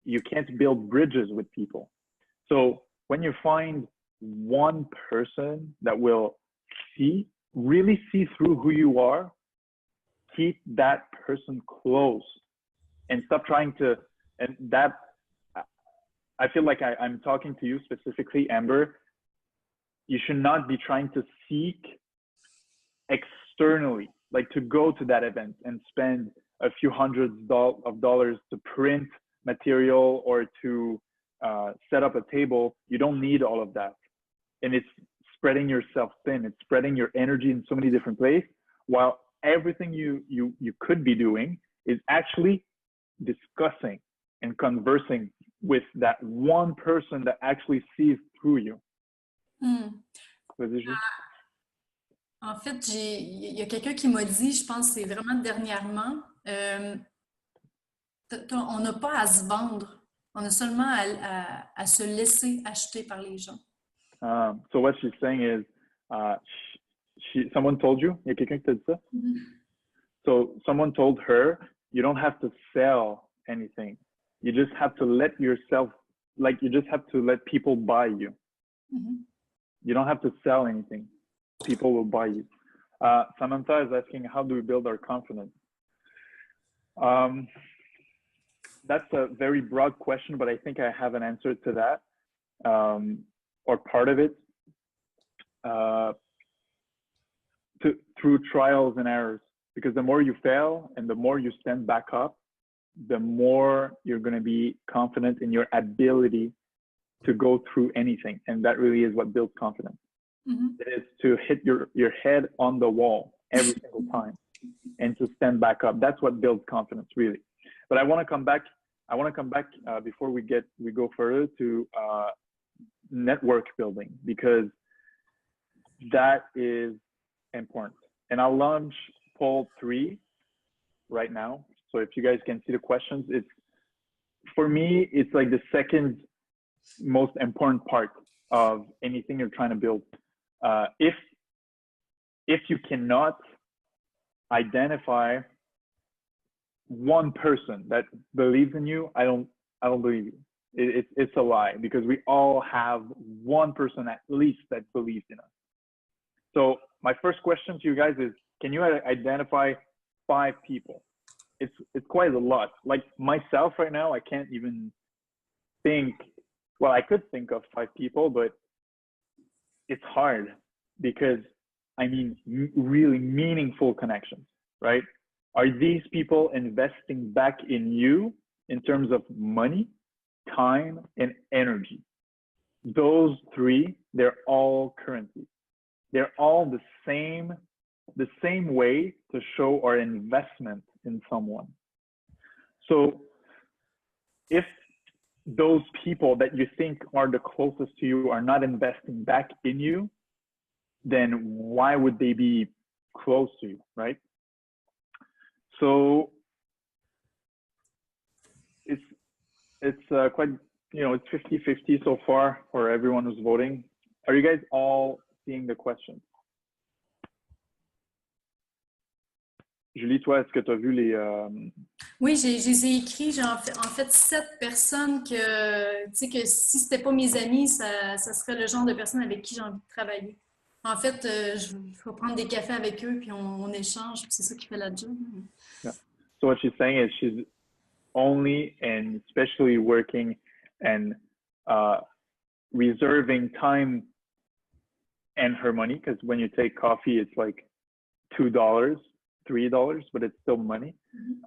[SPEAKER 2] you can't build bridges with people. So when you find one person that will really see through who you are, keep that person close and stop trying to, and that, I feel like I'm talking to you specifically, Amber. You should not be trying to seek externally, like to go to that event and spend a few hundreds of dollars to print material or to set up a table. You don't need all of that. And it's spreading yourself thin. It's spreading your energy in so many different places, while everything you could be doing is actually discussing and conversing with that one person that actually sees through you.
[SPEAKER 1] En fait, il y a quelqu'un qui m'a dit, je pense que c'est vraiment dernièrement, on n'a pas à se vendre, on a seulement à se laisser acheter par les gens.
[SPEAKER 2] So what she's saying is, someone told you? Il y a quelqu'un qui t'a dit ça? So someone told her, you don't have to sell anything. You just have to let yourself, like you just have to let people buy you. You don't have to sell anything. People will buy you. Samantha is asking, how do we build our confidence? That's a very broad question, but I think I have an answer to that, or part of it, through trials and errors. Because the more you fail and the more you stand back up, the more you're going to be confident in your ability to go through anything. And that really is what builds confidence. It is to hit your head on the wall every single time and to stand back up. That's what builds confidence, really. But I want to come back. Before we go further to network building, because that is important. And I'll launch poll 3 right now. So if you guys can see the questions, it's, for me, it's like the second most important part of anything you're trying to build. If you cannot identify one person that believes in you, I don't believe you. It's a lie, because we all have one person at least that believes in us. So my first question to you guys is, can you identify 5 people? It's quite a lot. Like myself right now, I can't even think, well, I could think of 5 people, but it's hard, because I mean, really meaningful connections, right? Are these people investing back in you in terms of money, time, and energy? Those 3, they're all currency. They're all the same way to show our investment in someone. So if those people that you think are the closest to you are not investing back in you, then why would they be close to you, right? So it's quite, it's 50-50 so far for everyone who's voting. Are you guys all seeing the questions? Julie, toi, est-ce que tu as vu les...
[SPEAKER 1] Oui, j'ai écrit, j'ai en fait 7 personnes que, tu sais, que si c'était pas mes amis, ça serait le genre de personnes avec qui j'ai envie de travailler. En fait, je vais prendre des cafés avec eux, puis on échange, puis c'est ça qui fait la job.
[SPEAKER 2] Yeah. So what she's saying is she's only and especially working and reserving time and her money, because when you take coffee, it's like $2, $3, but it's still money.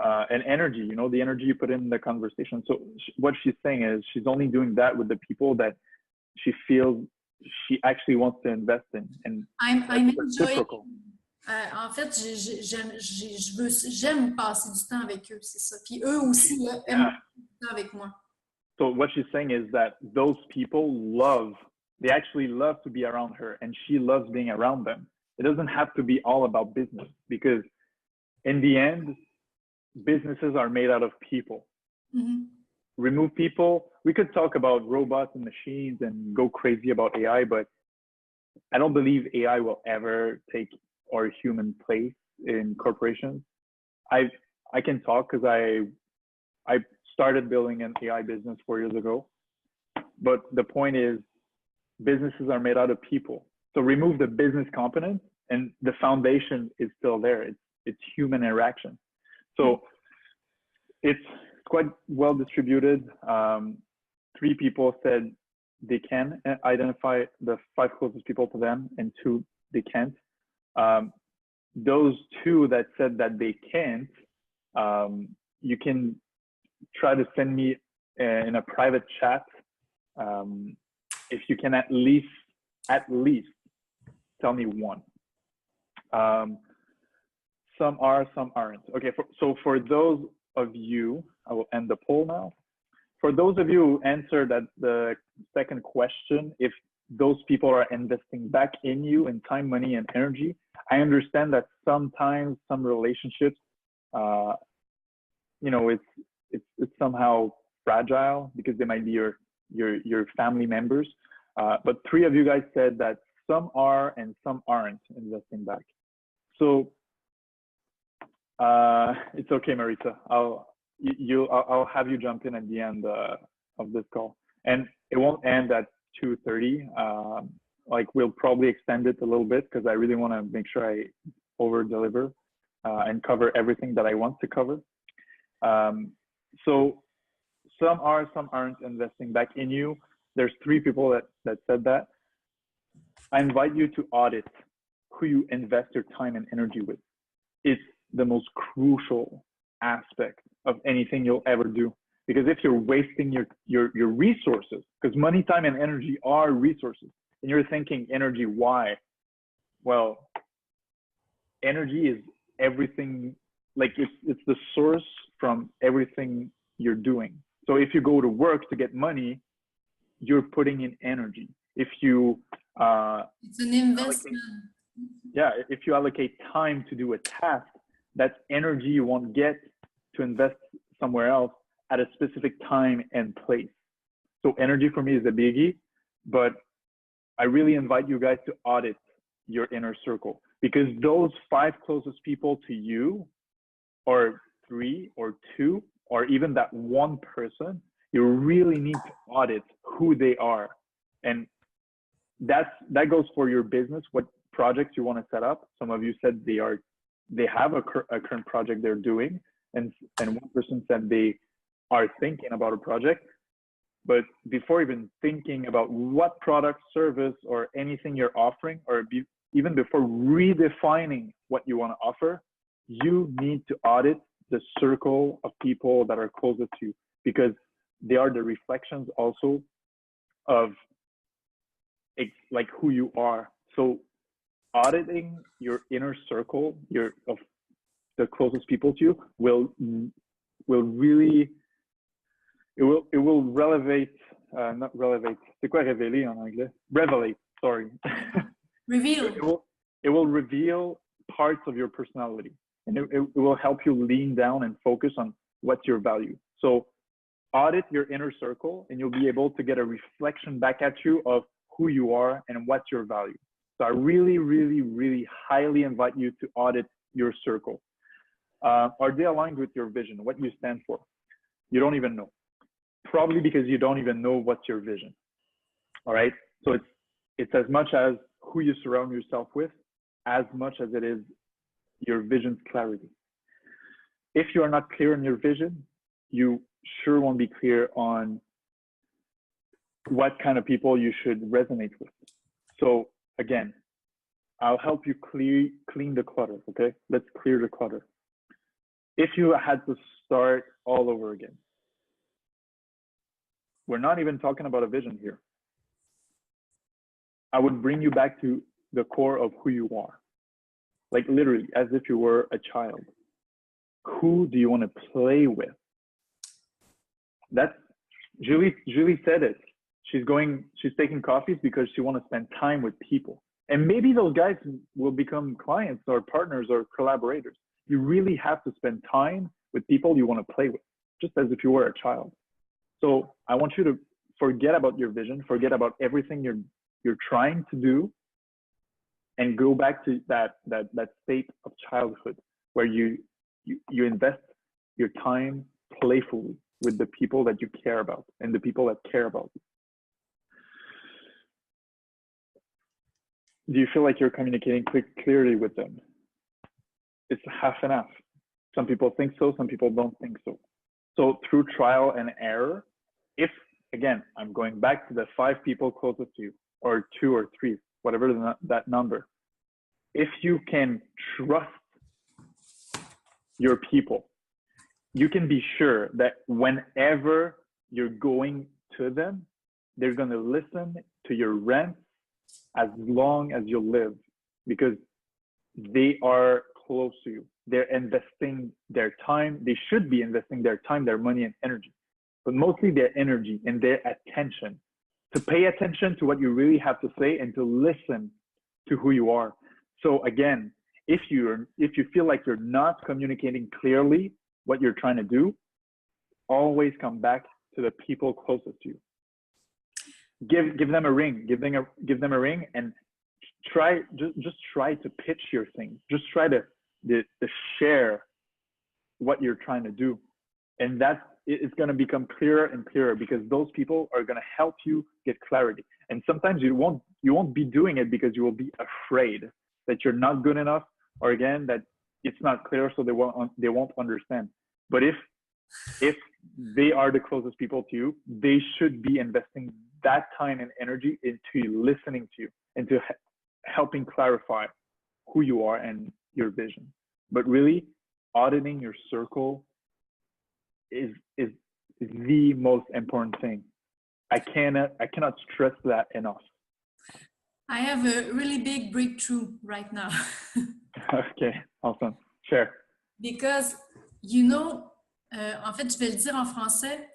[SPEAKER 2] And energy, the energy you put in the conversation. So what she's saying is she's only doing that with the people that she feels she actually wants to invest in. And
[SPEAKER 1] I'm reciprocal. En fait, j'aime passer du temps avec eux, c'est ça. Puis eux aussi là, aiment passer du temps avec moi.
[SPEAKER 2] So what she's saying is that those people they actually love to be around her, and she loves being around them. It doesn't have to be all about business, because in the end, businesses are made out of people. remove people. We could talk about robots and machines and go crazy about AI, but I don't believe AI will ever take our human place in corporations. I can talk because I started building an AI business 4 years ago. But the point is, businesses are made out of people. So remove the business component, and the foundation is still there. It's human interaction. So it's quite well distributed. 3 people said they can identify the 5 closest people to them, and 2 they can't. Those 2 that said that they can't, you can try to send me in a private chat if you can at least tell me 1. Some are, some aren't. Okay, so for those of you, I will end the poll now. For those of you who answered at the second question, if those people are investing back in you in time, money, and energy, I understand that sometimes some relationships, you know, it's somehow fragile because they might be your family members. But 3 of you guys said that some are and some aren't investing back. So it's okay, Marita. I'll have you jump in at the end of this call, and it won't end at 2:30. Like, we'll probably extend it a little bit because I really want to make sure I over deliver and cover everything that I want to cover. So some are, some aren't investing back in you. There's 3 people that said that. I invite you to audit who you invest your time and energy with. It's the most crucial aspect of anything you'll ever do. Because if you're wasting your resources, because money, time, and energy are resources, and you're thinking energy, why? Well, energy is everything. Like, it's the source from everything you're doing. So if you go to work to get money, you're putting in energy. If you
[SPEAKER 1] it's an investment.
[SPEAKER 2] If you allocate time to do a task, that's energy you won't get to invest somewhere else at a specific time and place. So energy for me is a biggie, but I really invite you guys to audit your inner circle, because those 5 closest people to you, or 3 or 2, or even that 1 person, you really need to audit who they are. And that goes for your business, what projects you want to set up. Some of you said they have a current project they're doing, and 1 person said they are thinking about a project. But before even thinking about what product, service, or anything you're offering, or even before redefining what you want to offer, you need to audit the circle of people that are closest to you, because they are the reflections also of like who you are. So auditing your inner circle, of the closest people to you, will really, it will relevate, not relevate, c'est quoi révéler en anglais? Revelate, sorry.
[SPEAKER 1] Reveal.
[SPEAKER 2] It will reveal parts of your personality, and it will help you lean down and focus on what's your value. So audit your inner circle, and you'll be able to get a reflection back at you of who you are and what's your value. So I really, really, really highly invite you to audit your circle. Are they aligned with your vision, what you stand for? You don't even know. Probably because you don't even know what's your vision. All right. So it's as much as who you surround yourself with, as much as it is your vision's clarity. If you are not clear on your vision, you sure won't be clear on what kind of people you should resonate with. So again, I'll help you clean the clutter. Okay, let's clear the clutter. If you had to start all over again, we're not even talking about a vision here. I would bring you back to the core of who you are. Like, literally, as if you were a child. Who do you want to play with? That's Julie said it. She's taking coffees because she wants to spend time with people. And maybe those guys will become clients or partners or collaborators. You really have to spend time with people you want to play with, just as if you were a child. So I want you to forget about your vision, forget about everything you're trying to do, and go back to that state of childhood where you invest your time playfully with the people that you care about and the people that care about you. Do you feel like you're communicating clearly with them? It's half and half. Some people think so, some people don't think so. So through trial and error, if, again, I'm going back to the 5 people closest to you, or 2 or 3, whatever that number, if you can trust your people, you can be sure that whenever you're going to them, they're going to listen to your rants as long as you live, because they are close to you. They're investing their time. They should be investing their time, their money and energy, but mostly their energy and their attention, to pay attention to what you really have to say and to listen to who you are. So again, if you feel like you're not communicating clearly what you're trying to do, always come back to the people closest to you. Give them a ring, give them a ring, and just try to pitch your thing. Just try to share what you're trying to do, and it's going to become clearer and clearer, because those people are going to help you get clarity. And sometimes you won't be doing it because you will be afraid that you're not good enough, or again that it's not clear, so they won't understand. But if they are the closest people to you, they should be investing that time and energy into listening to you and to helping clarify who you are and your vision. But really, auditing your circle is the most important thing. I cannot stress that enough.
[SPEAKER 1] I have a really big breakthrough right now.
[SPEAKER 2] Okay, awesome. Share.
[SPEAKER 1] Because, en fait, je vais le dire en français,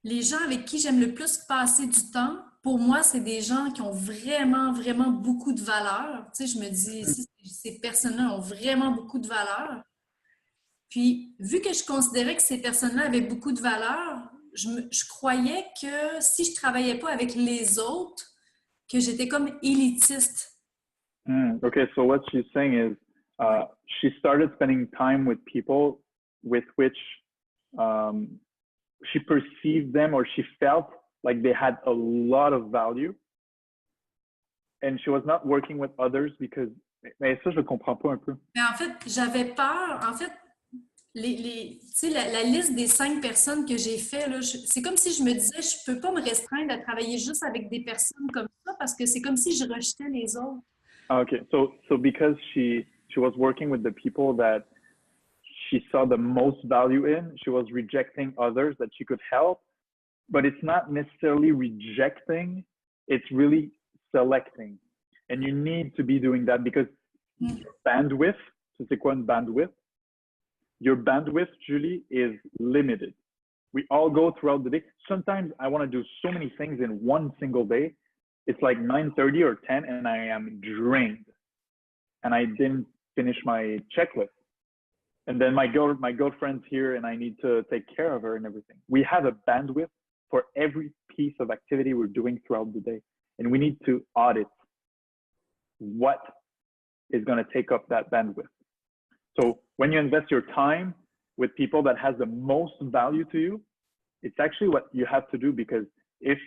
[SPEAKER 1] les gens avec qui j'aime le plus passer du temps, pour moi, c'est des gens qui ont vraiment, vraiment beaucoup de valeur. Tu sais, je me dis, ces personnes-là ont vraiment beaucoup de valeur. Puis, vu que je considérais que ces personnes-là avaient beaucoup de valeur, je croyais que si je ne travaillais pas avec les autres, que j'étais comme élitiste.
[SPEAKER 2] Okay, so what she's saying is she started spending time with people with which she perceived them, or she felt like they had a lot of value, and she was not working with others because... Mais ça, je ne comprends pas un peu.
[SPEAKER 1] Mais en fait, j'avais peur. En fait, tu sais, la liste des 5 personnes que j'ai fait, là, c'est comme si je me disais, je ne peux pas me restreindre à travailler juste avec des personnes comme ça, parce que c'est comme si je rejetais les autres.
[SPEAKER 2] Okay, so because she was working with the people that she saw the most value in, she was rejecting others that she could help, but it's not necessarily rejecting, it's really selecting. And you need to be doing that, because your bandwidth, so c'est quoi une bandwidth? Your bandwidth, Julie, is limited. We all go throughout the day. Sometimes I want to do so many things in one single day. It's like 9:30 or 10 and I am drained and I didn't finish my checklist. And then my girlfriend's here and I need to take care of her and everything. We have a bandwidth for every piece of activity we're doing throughout the day. And we need to audit what is going to take up that bandwidth. So when you invest your time with people that has the most value to you, it's actually what you have to do, because it's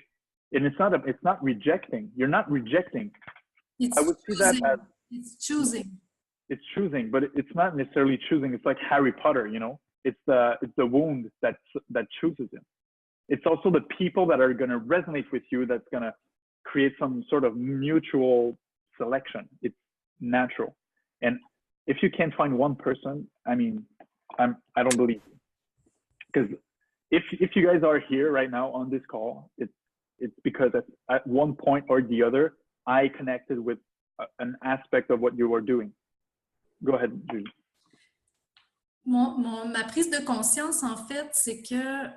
[SPEAKER 2] not rejecting. You're not rejecting. I would see that as
[SPEAKER 1] it's choosing.
[SPEAKER 2] It's choosing, but it's not necessarily choosing. It's like Harry Potter, It's the wound that chooses him. It's also the people that are going to resonate with you that's going to create some sort of mutual selection. It's natural. And if you can't find one person, I mean, I don't believe you. Because if you guys are here right now on this call, it's because at one point or the other, I connected with an aspect of what you were doing. Go ahead, Julie.
[SPEAKER 1] Ma prise de conscience, en fait, c'est que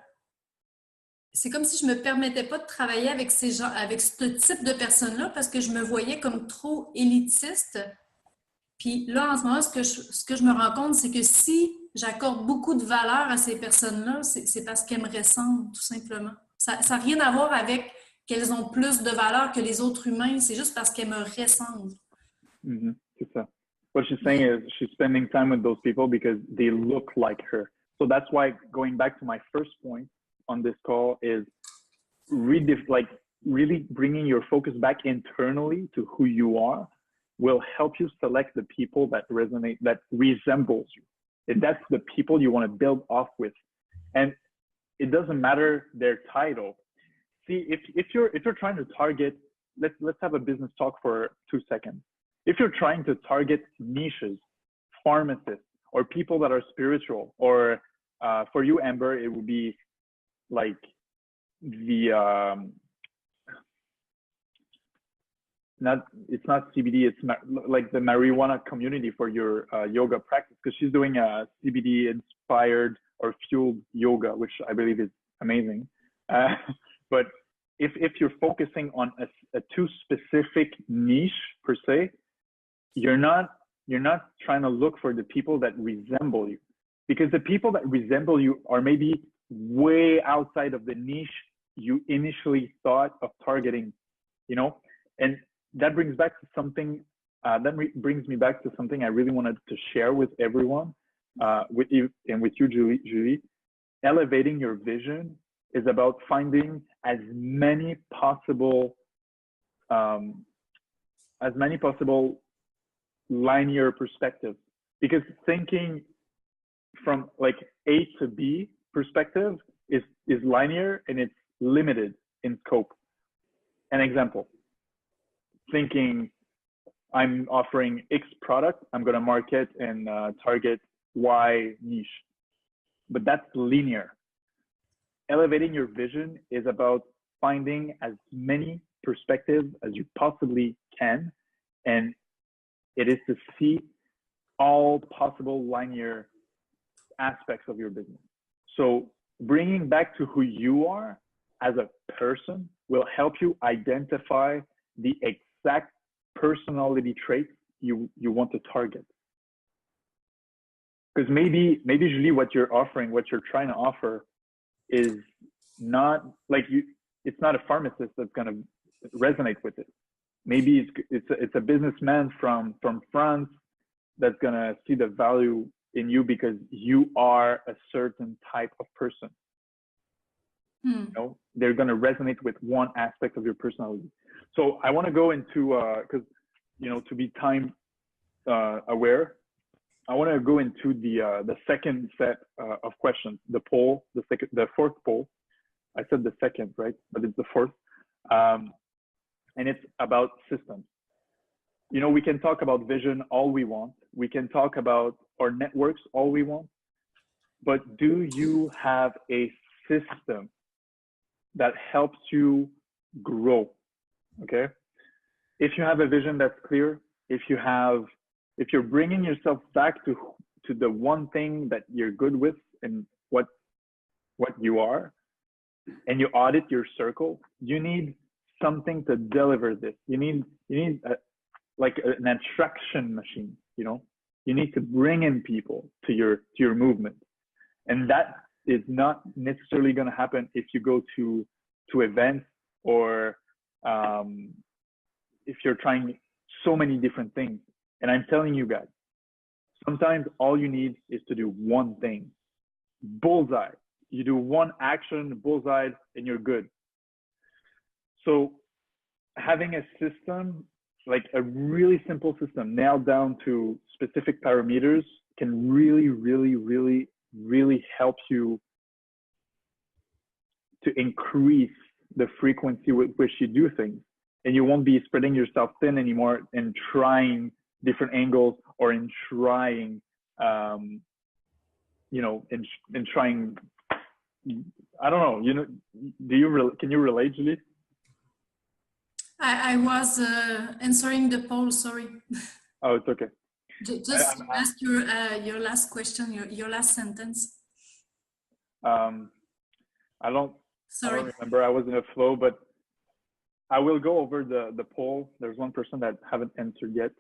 [SPEAKER 1] c'est comme si je me permettais pas de travailler avec ces gens, avec ce type de personnes-là, parce que je me voyais comme trop élitiste. Puis là, en ce moment, ce que je me rends compte, c'est que si j'accorde beaucoup de valeur à ces personnes-là, c'est parce qu'elles me ressemblent, tout simplement. Ça n'a rien à voir avec qu'elles ont plus de valeur que les autres humains, c'est juste parce qu'elles me ressemblent.
[SPEAKER 2] Mm-hmm. What she's saying is she's spending time with those people because they look like her. So that's why going back to my first point on this call is really bringing your focus back internally to who you are will help you select the people that resonate, that resembles you. And that's the people you want to build off with. And it doesn't matter their title. See, if you're trying to target, let's have a business talk for 2 seconds. If you're trying to target niches, pharmacists, or people that are spiritual, or for you, Amber, it would be like it's not CBD, it's like the marijuana community for your yoga practice, because she's doing a CBD inspired or fueled yoga, which I believe is amazing. But if you're focusing on a too specific niche per se, you're not trying to look for the people that resemble you, because the people that resemble you are maybe way outside of the niche you initially thought of targeting, you know. And that brings back to something brings me back to something I really wanted to share with everyone, with you and with you, Julie. Elevating your vision is about finding as many possible linear perspectives, because thinking from like A to B perspective is linear and it's limited in scope. An example, thinking I'm offering X product, I'm going to market and target Y niche, but that's linear. Elevating your vision is about finding as many perspectives as you possibly can, and it is to see all possible linear aspects of your business. So bringing back to who you are as a person will help you identify the exact personality traits you want to target. Because maybe Julie, what you're trying to offer is not like it's not a pharmacist that's going to resonate with it. Maybe it's a businessman from France that's going to see the value in you because you are a certain type of person. You know, they're going to resonate with one aspect of your personality. So I want to go into because to be time aware, I want to go into the second set of questions. The fourth poll. I said the second, right? But it's the fourth, and it's about systems. We can talk about vision all we want. We can talk about our networks all we want, but do you have a system that helps you grow? Okay. If you have a vision that's clear, if you're bringing yourself back to the one thing that you're good with and what you are, and you audit your circle, you need something to deliver this. You need like an attraction machine. You need to bring in people to your movement, and that is not necessarily going to happen if you go to events or if you're trying so many different things. And I'm telling you guys, sometimes all you need is to do one thing. Bullseye. You do one action, bullseye, and you're good. So having a system, like a really simple system nailed down to specific parameters, can really, really, really, really help you to increase the frequency with which you do things. And you won't be spreading yourself thin anymore and trying different angles, or in trying, in trying, I don't know, can you relate, Julie?
[SPEAKER 1] I was answering the poll, sorry.
[SPEAKER 2] Oh, it's okay.
[SPEAKER 1] Just ask your last question, your last sentence.
[SPEAKER 2] I don't remember. I was in a flow, but I will go over the poll. There's one person that haven't answered yet.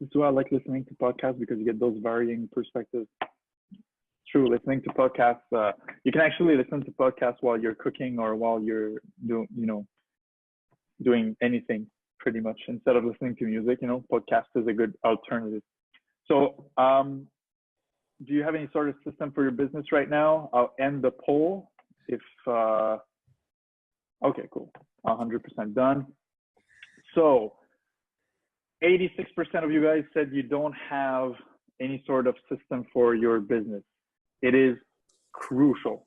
[SPEAKER 2] This is why I like listening to podcasts, because you get those varying perspectives. True, listening to podcasts, you can actually listen to podcasts while you're cooking or while you're doing anything pretty much, instead of listening to music. Podcast is a good alternative. So do you have any sort of system for your business right now? I'll end the poll if okay, cool, 100% done. So 86% of you guys said you don't have any sort of system for your business. It is crucial,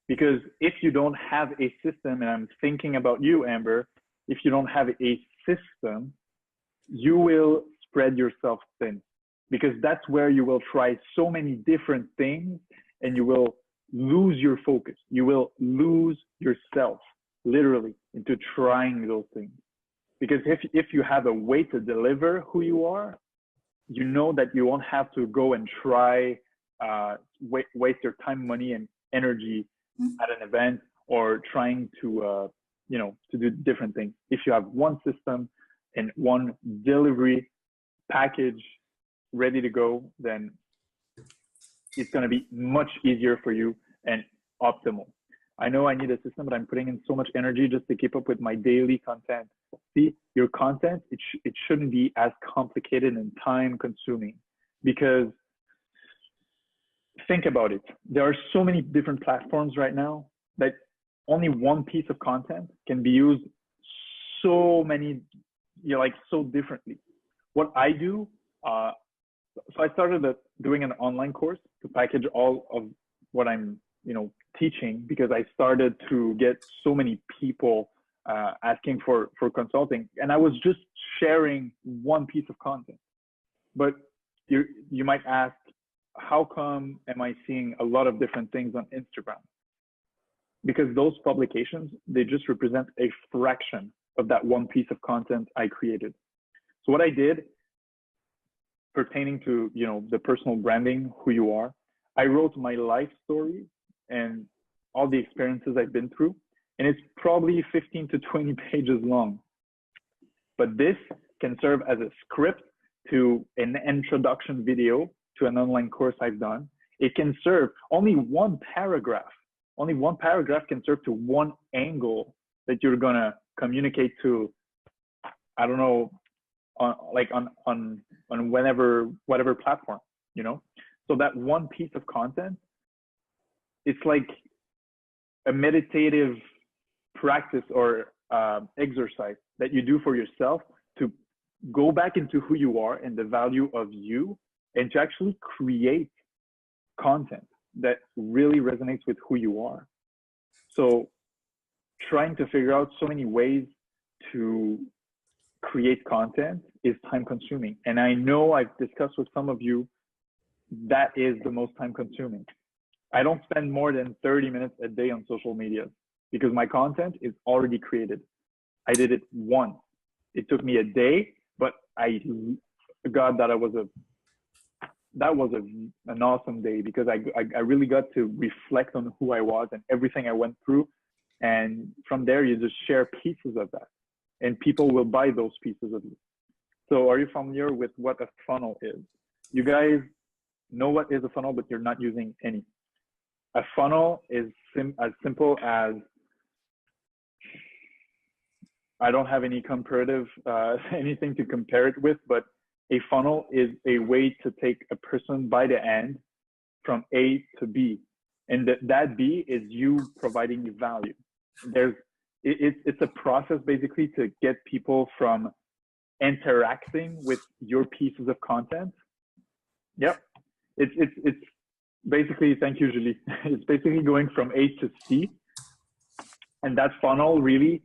[SPEAKER 2] because if you don't have a system, and I'm thinking about you, Amber, if you don't have a system, you will spread yourself thin, because that's where you will try so many different things and you will lose your focus. You will lose yourself literally into trying those things. Because if you have a way to deliver who you are, you know that you won't have to go and try, waste your time, money, and energy at an event, or trying to, to do different things. If you have one system and one delivery package ready to go, then it's going to be much easier for you and optimal. I know I need a system, but I'm putting in so much energy just to keep up with my daily content. See, your content, it shouldn't be as complicated and time consuming, because think about it. There are so many different platforms right now that only one piece of content can be used so differently. What I do, so I started doing an online course to package all of what I'm, teaching, because I started to get so many people asking for consulting, and I was just sharing one piece of content. But you might ask, how come am I seeing a lot of different things on Instagram? Because those publications, they just represent a fraction of that one piece of content I created. So what I did, pertaining to the personal branding, who you are, I wrote my life story and all the experiences I've been through, and it's probably 15 to 20 pages long. But this can serve as a script to an introduction video to an online course I've done. It can serve only one paragraph. Only one paragraph can serve to one angle that you're gonna communicate to, I don't know, on whatever platform, So that one piece of content, it's like a meditative practice or exercise that you do for yourself to go back into who you are and the value of you, and to actually create content that really resonates with who you are. So trying to figure out so many ways to create content is time consuming. And I know I've discussed with some of you, that is the most time consuming. I don't spend more than 30 minutes a day on social media, because my content is already created. I did it once. It took me a day, but God, that was an awesome day, because I really got to reflect on who I was and everything I went through. And from there, you just share pieces of that, and people will buy those pieces of you. So are you familiar with what a funnel is? You guys know what is a funnel, but you're not using any. A funnel is as simple as, I don't have any comparative, anything to compare it with, but a funnel is a way to take a person by the end from A to B. And that B is you providing value. It's a process basically to get people from interacting with your pieces of content. Yep. It's basically, thank you, Julie. It's basically going from A to C. And that funnel really,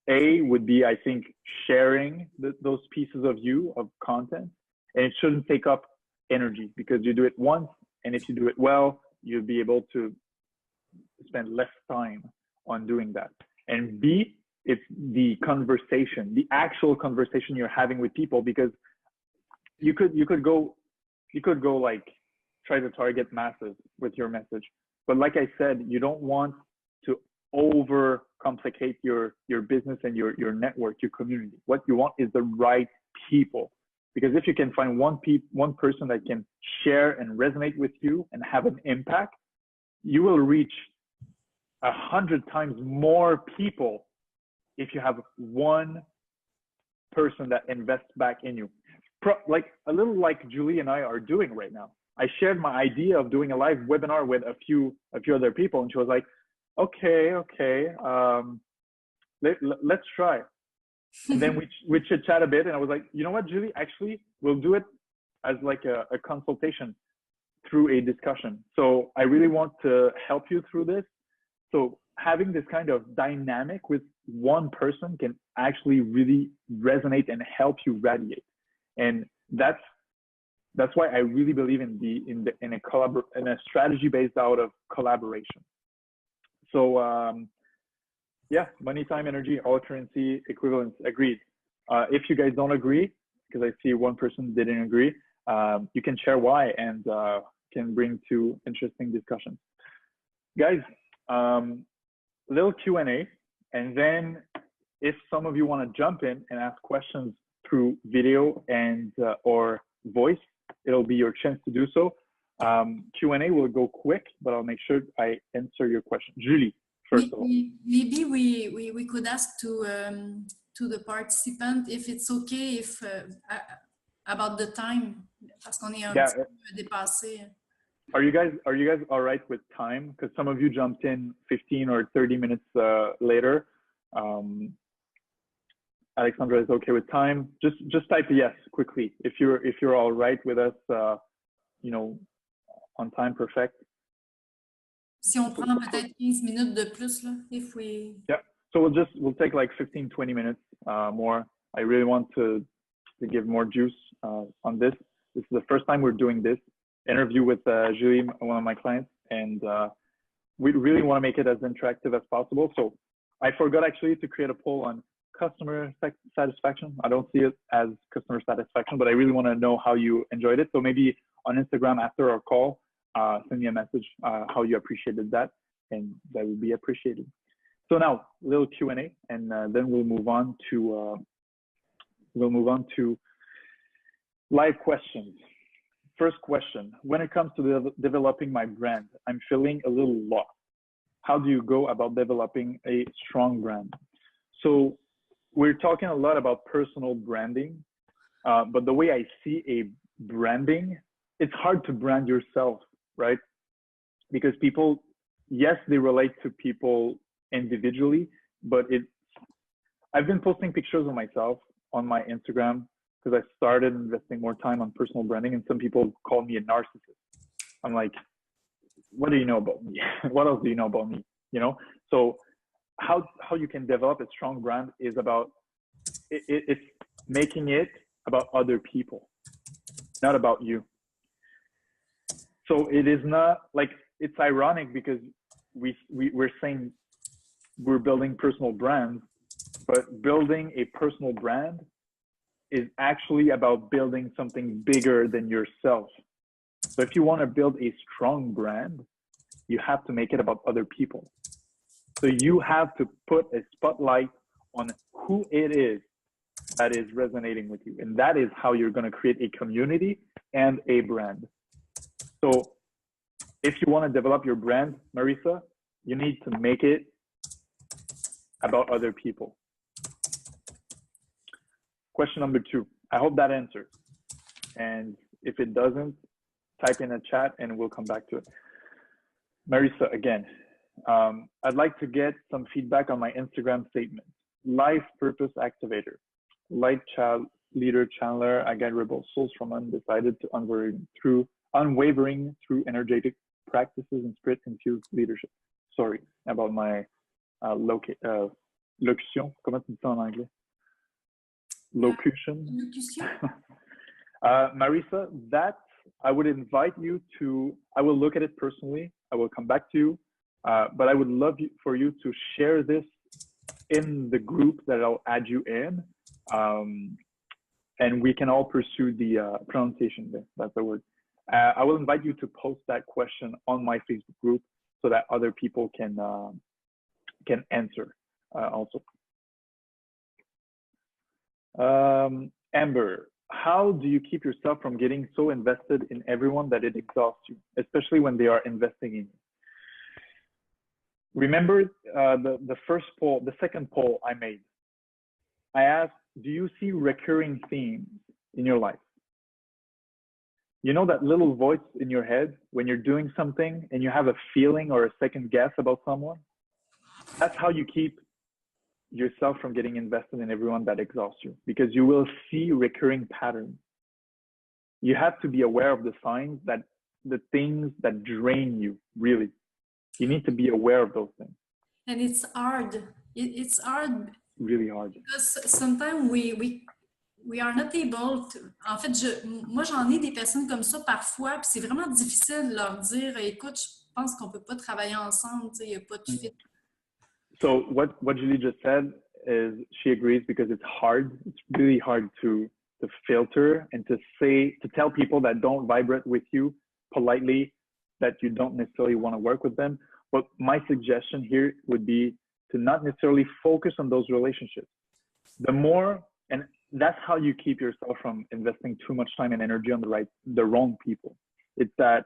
[SPEAKER 2] A would be, I think, sharing those pieces of you, of content. And it shouldn't take up energy, because you do it once. And if you do it well, you'll be able to spend less time on doing that. And B, it's the conversation, the actual conversation you're having with people, because you could go like try to target masses with your message. But like I said, you don't want to over complicate your business and your network, your community. What you want is the right people. Because if you can find one person that can share and resonate with you and have an impact, you will reach 100 times more people if you have one person that invests back in you. Like a little like Julie and I are doing right now. I shared my idea of doing a live webinar with a few other people, and she was like, okay, let's try. And then we chit chat a bit, and I was like, you know what, Julie, actually, we'll do it as like a consultation through a discussion. So I really want to help you through this. So having this kind of dynamic with one person can actually really resonate and help you radiate. And that's why I really believe in a strategy based out of collaboration. So yeah, money, time, energy, all currency equivalence, agreed. If you guys don't agree, because I see one person didn't agree, you can share why and can bring to interesting discussions. Guys, little Q&A, and then if some of you want to jump in and ask questions through video and or voice, it'll be your chance to do so. Q&A will go quick, but I'll make sure I answer your question. Julie, first of all.
[SPEAKER 1] Maybe we could ask to the participant if it's okay if about the time, parce qu'on est un petit peu dépassé.
[SPEAKER 2] Are you guys all right with time? Because some of you jumped in 15 or 30 minutes later. Alexandra is okay with time. Just type yes quickly if you're all right with us. You know, on time, perfect.
[SPEAKER 1] Si on prend peut-être 15 minutes de plus là, if we.
[SPEAKER 2] Yeah. So we'll take like 15-20 minutes more. I really want to give more juice on this. This is the first time we're doing this interview with Julie, one of my clients, and we really want to make it as interactive as possible. So I forgot actually to create a poll on customer satisfaction. I don't see it as customer satisfaction, but I really want to know how you enjoyed it. So maybe on Instagram after our call, send me a message how you appreciated that, and that would be appreciated. So now, a little Q&A, and then we'll move on to live questions. First question: when it comes to developing my brand, I'm feeling a little lost. How do you go about developing a strong brand? So we're talking a lot about personal branding, but the way I see a branding, it's hard to brand yourself, right? Because people, yes, they relate to people individually, but I've been posting pictures of myself on my Instagram because I started investing more time on personal branding, and some people call me a narcissist. I'm like, what do you know about me? What else do you know about me? You know? So how you can develop a strong brand is about, it's making it about other people, not about you. So it is not like, it's ironic because we're saying we're building personal brands, but building a personal brand is actually about building something bigger than yourself. So if you want to build a strong brand, you have to make it about other people. So you have to put a spotlight on who it is that is resonating with you. And that is how you're going to create a community and a brand. So if you want to develop your brand, Marisa, you need to make it about other people. Question number 2. I hope that answers. And if it doesn't, type in a chat and we'll come back to it. Marisa, again, I'd like to get some feedback on my Instagram statement. Life purpose activator, light child leader channeler. I get rebel souls from undecided to unwavering through energetic practices and spirit infused leadership. Sorry about my locution. Comment tu dis ça en anglais? Locution. Marisa, that I would invite you to, I will look at it personally. I will come back to you, but I would love for you to share this in the group that I'll add you in, and we can all pursue the pronunciation there. That's the word. I will invite you to post that question on my Facebook group so that other people can answer also. Amber, how do you keep yourself from getting so invested in everyone that it exhausts you, especially when they are investing in you? Remember the first poll, the second poll I made. I asked, do you see recurring themes in your life? You know that little voice in your head when you're doing something and you have a feeling or a second guess about someone? That's how you keep yourself from getting invested in everyone that exhausts you, because you will see recurring patterns. You have to be aware of the signs, that the things that drain you, really. You need to be aware of those things.
[SPEAKER 1] And it's hard. It's hard.
[SPEAKER 2] Really hard.
[SPEAKER 1] Because sometimes we are not able to... En fait, moi, j'en ai des personnes comme ça parfois, puis c'est vraiment difficile de leur dire, écoute, je pense qu'on peut pas travailler ensemble, tu sais, il n'y a pas de fit.
[SPEAKER 2] So what Julie just said is she agrees, because it's hard. It's really hard to filter and to tell people that don't vibrate with you politely that you don't necessarily want to work with them. But my suggestion here would be to not necessarily focus on those relationships. The more, and that's how you keep yourself from investing too much time and energy on the wrong people. It's that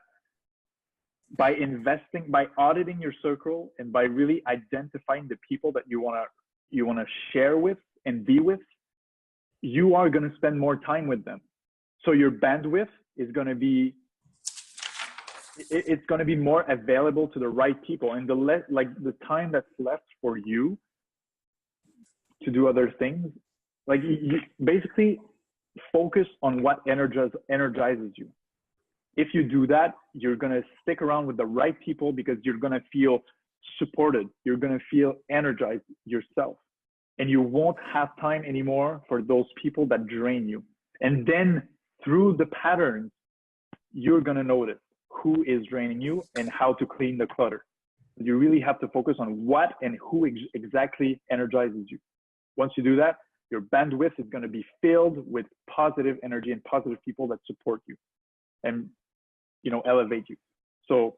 [SPEAKER 2] by auditing your circle and by really identifying the people that you wanna share with and be with, you are gonna spend more time with them. So your bandwidth is gonna be, it's gonna be more available to the right people, and the time that's left for you to do other things, like you basically focus on what energizes you. If you do that, you're going to stick around with the right people, because you're going to feel supported. You're going to feel energized yourself, and you won't have time anymore for those people that drain you. And then through the patterns, you're going to notice who is draining you and how to clean the clutter. You really have to focus on what and who exactly energizes you. Once you do that, your bandwidth is going to be filled with positive energy and positive people that support you and, you know, elevate you. So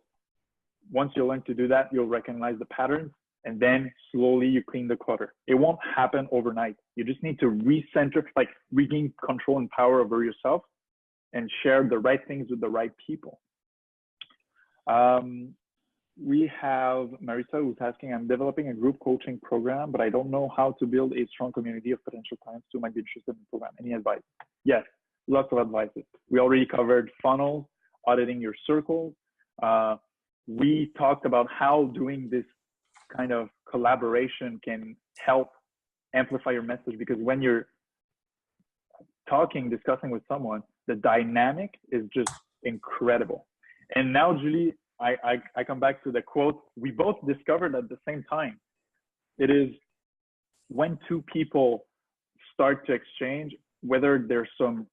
[SPEAKER 2] once you learn to do that, you'll recognize the patterns, and then slowly you clean the clutter. It won't happen overnight. You just need to recenter, like regain control and power over yourself and share the right things with the right people. We have Marisa who's asking, I'm developing a group coaching program, but I don't know how to build a strong community of potential clients who might be interested in the program. Any advice? Yes, lots of advices. We already covered funnels, auditing your circles. We talked about how doing this kind of collaboration can help amplify your message, because when you're discussing with someone, the dynamic is just incredible. And now, Julie, I come back to the quote we both discovered at the same time. It is when two people start to exchange, whether there's some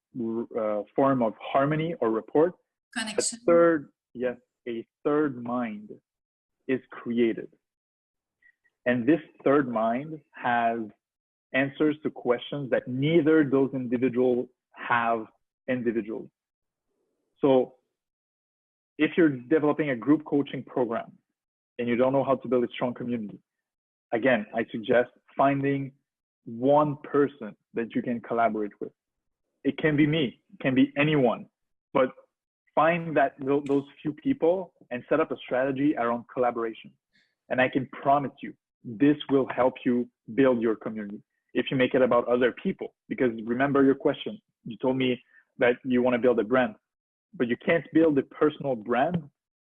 [SPEAKER 2] form of harmony or rapport,
[SPEAKER 1] Connection.
[SPEAKER 2] A third mind is created. And this third mind has answers to questions that neither those individuals have individually. So if you're developing a group coaching program and you don't know how to build a strong community, again, I suggest finding one person that you can collaborate with. It can be me, it can be anyone, but find those few people and set up a strategy around collaboration. And I can promise you, this will help you build your community. If you make it about other people, because remember your question, you told me that you want to build a brand, but you can't build a personal brand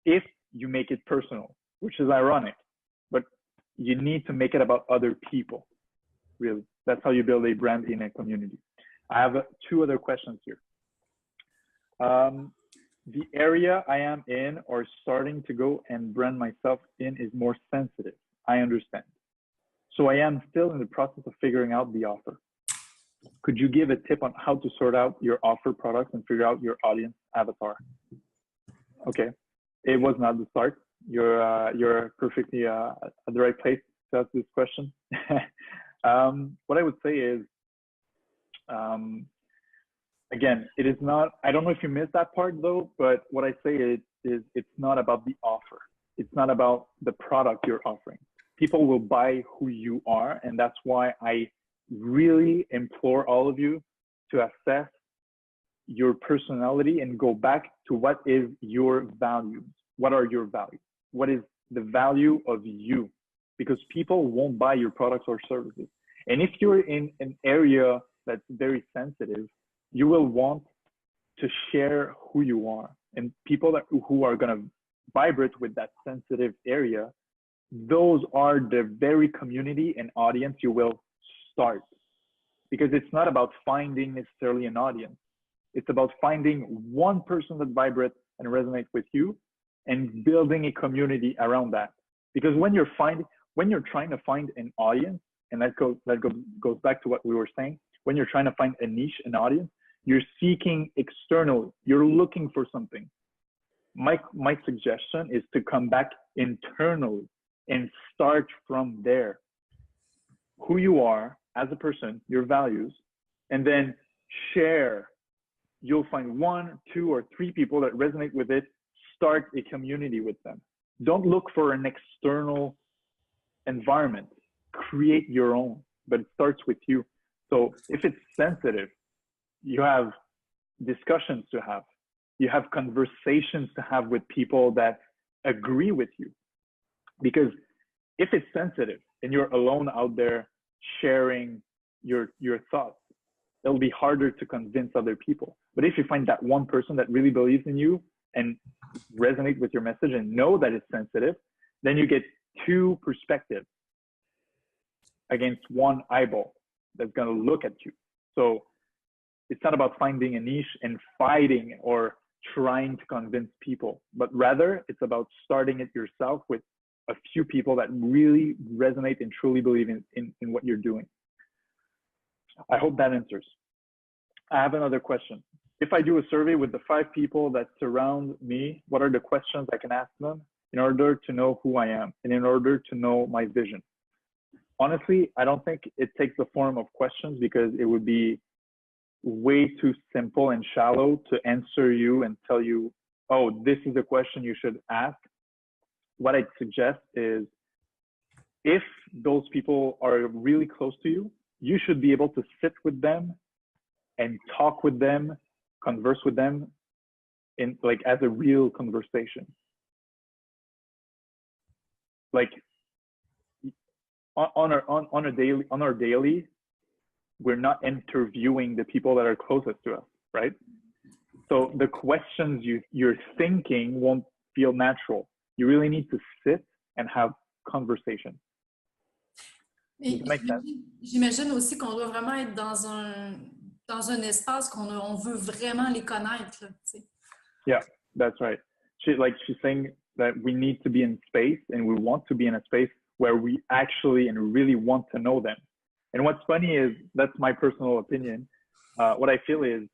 [SPEAKER 2] if you make it personal, which is ironic, but you need to make it about other people, really. That's how you build a brand in a community. I have two other questions here. The area I am in or starting to go and brand myself in is more sensitive. I understand. So I am still in the process of figuring out the offer. Could you give a tip on how to sort out your offer products and figure out your audience avatar? Okay, it was not the start. You're perfectly at the right place to ask this question. What I would say is, again, it is not, I don't know if you missed that part though, but what I say is it's not about the offer. It's not about the product you're offering. People will buy who you are. And that's why I really implore all of you to assess your personality and go back to what is your values. What are your values? What is the value of you? Because people won't buy your products or services. And if you're in an area that's very sensitive, you will want to share who you are. And people who are going to vibrate with that sensitive area, those are the very community and audience you will start. Because it's not about finding necessarily an audience. It's about finding one person that vibrates and resonates with you and building a community around that. Because when you're trying to find an audience, and that goes back to what we were saying, when you're trying to find a niche, an audience, you're seeking external, you're looking for something. My suggestion is to come back internally and start from there. Who you are as a person, your values, and then share. You'll find 1, 2, or 3 people that resonate with it. Start a community with them. Don't look for an external environment. Create your own, but it starts with you. So if it's sensitive, you have discussions to have. You have conversations to have with people that agree with you. Because if it's sensitive and you're alone out there sharing your thoughts, it'll be harder to convince other people. But if you find that one person that really believes in you and resonate with your message and know that it's sensitive, then you get 2 perspectives against 1 eyeball that's going to look at you. So it's not about finding a niche and fighting or trying to convince people, but rather it's about starting it yourself with a few people that really resonate and truly believe in what you're doing. I hope that answers. I have another question. If I do a survey with the 5 people that surround me, what are the questions I can ask them in order to know who I am and in order to know my vision? Honestly, I don't think it takes the form of questions because it would be way too simple and shallow to answer you and tell you, oh, this is the question you should ask. What I'd suggest is if those people are really close to you, you should be able to sit with them and talk with them, converse with them in like as a real conversation. Like on our daily, we're not interviewing the people that are closest to us, right? So the questions you're thinking won't feel natural. You really need to sit and have conversation.
[SPEAKER 1] J'imagine aussi qu'on doit vraiment être dans un espace on veut vraiment les connaître. Là, tu sais.
[SPEAKER 2] Yeah, that's right. She's saying that we need to be in space and we want to be in a space where we actually and really want to know them. And what's funny is, that's my personal opinion. What I feel is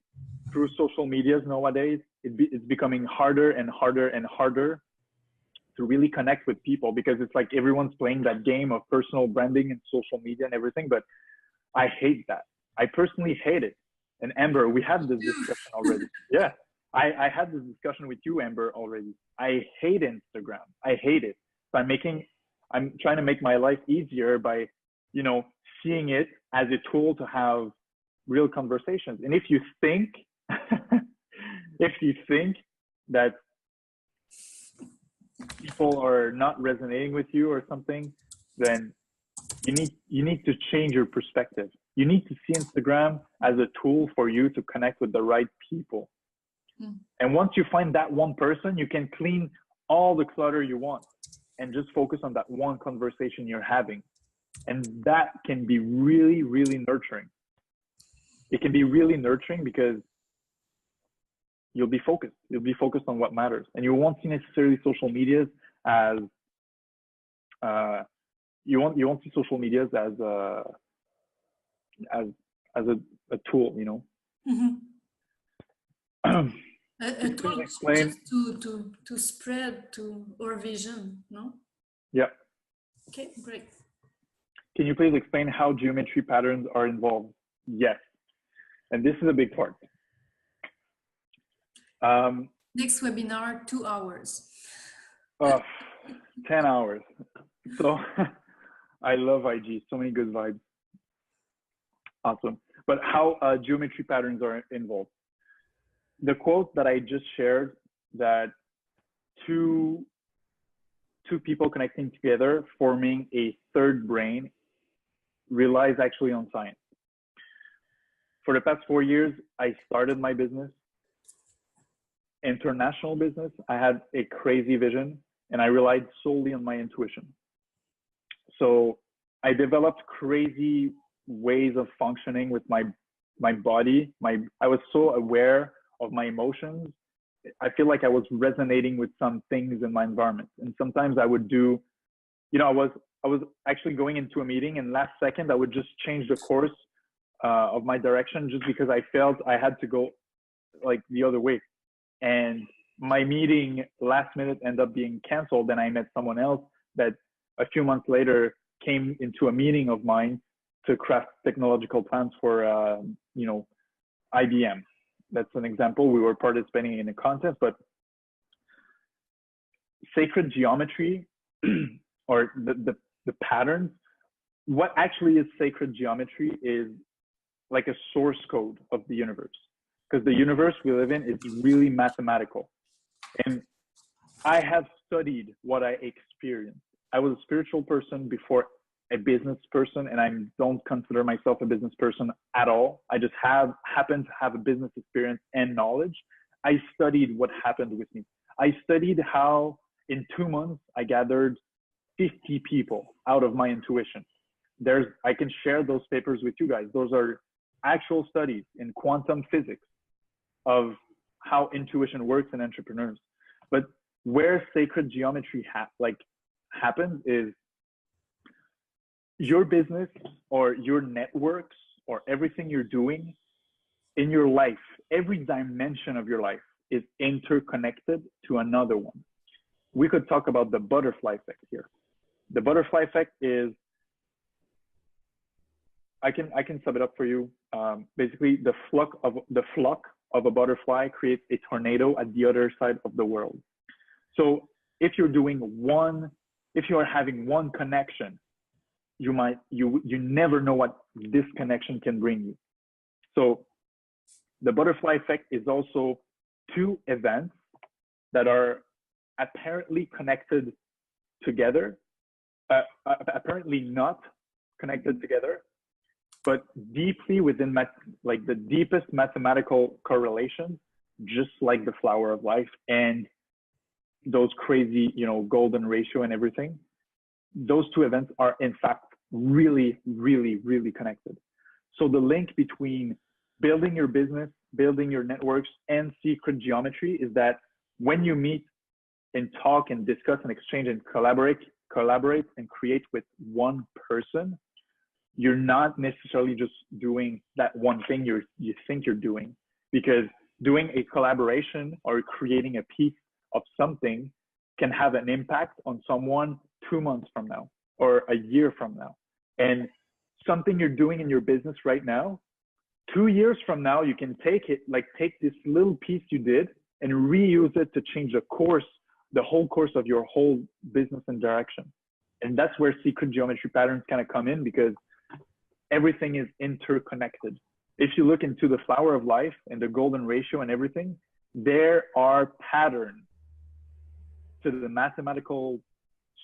[SPEAKER 2] through social medias nowadays, it's becoming harder and harder and harder to really connect with people because it's like everyone's playing that game of personal branding and social media and everything. But I hate that. I personally hate it. And Amber, we had this discussion already. Yeah, I had this discussion with you, Amber, already. I hate Instagram. I hate it. So I'm trying to make my life easier by, seeing it as a tool to have real conversations. And if you think, that people are not resonating with you or something, then you need to change your perspective. You need to see Instagram as a tool for you to connect with the right people. And once you find that one person, you can clean all the clutter you want and just focus on that one conversation you're having. And that can be really, really nurturing. It can be really nurturing because you'll be focused. You'll be focused on what matters. And you won't see necessarily social medias as, you won't see social medias as a tool,
[SPEAKER 1] Mm-hmm. A tool just to spread our vision, no?
[SPEAKER 2] Yeah.
[SPEAKER 1] Okay, great.
[SPEAKER 2] Can you please explain how geometry patterns are involved? Yes. And this is a big part.
[SPEAKER 1] Next webinar, 2 hours.
[SPEAKER 2] 10 hours. So I love IG, so many good vibes. Awesome. But how geometry patterns are involved? the quote that I just shared, that two people connecting together, forming a third brain, relies actually on science. For the past 4 years, I started my business, international business. I had a crazy vision and I relied solely on my intuition. So I developed crazy ways of functioning with my body. I was so aware of my emotions. I feel like I was resonating with some things in my environment. And sometimes I would do, I was actually going into a meeting, and last second I would just change the course of my direction, just because I felt I had to go like the other way. And my meeting last minute ended up being canceled, and I met someone else that a few months later came into a meeting of mine to craft technological plans for IBM. That's an example. We were participating in a contest, but sacred geometry or the patterns, what actually is sacred geometry is like a source code of the universe, because the universe we live in is really mathematical. And I have studied what I experienced. I was a spiritual person before a business person, and I don't consider myself a business person at all. I just happen to have a business experience and knowledge. I studied what happened with me. I studied how in 2 months I gathered 50 people out of my intuition. I can share those papers with you guys. Those are actual studies in quantum physics of how intuition works in entrepreneurs. But where sacred geometry happens is your business or your networks or everything you're doing in your life, every dimension of your life is interconnected to another one. We could talk about the butterfly effect here. The butterfly effect is, I can sum it up for you. Basically, the flock of a butterfly creates a tornado at the other side of the world. So if you're having one connection, you never know what this connection can bring you. So the butterfly effect is also two events that are apparently connected together, apparently not connected together, but deeply within the deepest mathematical correlations, just like the flower of life and those crazy, golden ratio and everything. Those two events are in fact really, really, really connected. So the link between building your business, building your networks, and secret geometry is that when you meet and talk and discuss and exchange and collaborate and create with one person, you're not necessarily just doing that one thing you think you're doing, because doing a collaboration or creating a piece of something can have an impact on someone 2 months from now or a year from now. And something you're doing in your business right now, 2 years from now, you can take this little piece you did and reuse it to change the whole course of your whole business and direction. And that's where secret geometry patterns kind of come in, because everything is interconnected. If you look into the flower of life and the golden ratio and everything, there are patterns to the mathematical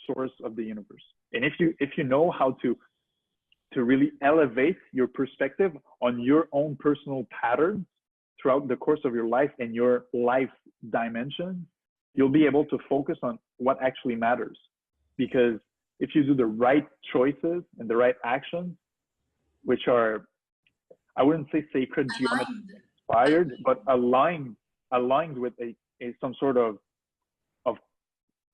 [SPEAKER 2] source of the universe. And if you know how to really elevate your perspective on your own personal patterns throughout the course of your life and your life dimension, you'll be able to focus on what actually matters. Because if you do the right choices and the right actions, which are, I wouldn't say sacred geometry inspired, but aligned with some sort of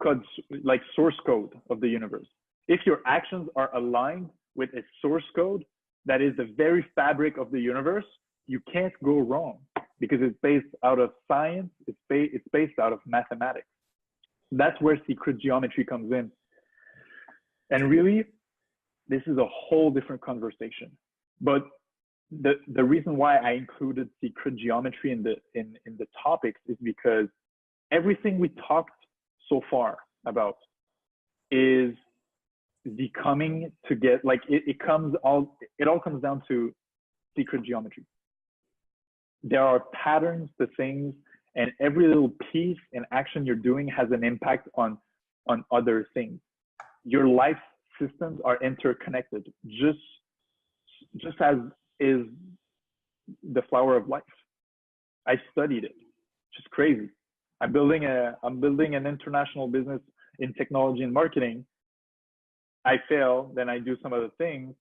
[SPEAKER 2] code, like source code of the universe. If your actions are aligned with a source code that is the very fabric of the universe, you can't go wrong, because it's based out of science, it's based out of mathematics. That's where secret geometry comes in. And really, this is a whole different conversation. But the reason why I included secret geometry in the topics is because everything we talked so far about is becoming to get it all comes down to secret geometry. there are patterns to things, and every little piece and action you're doing has an impact on other things. Your life systems are interconnected, just as is the flower of life. I studied it. Just crazy. I'm building an international business in technology and marketing. I fail, then I do some other things,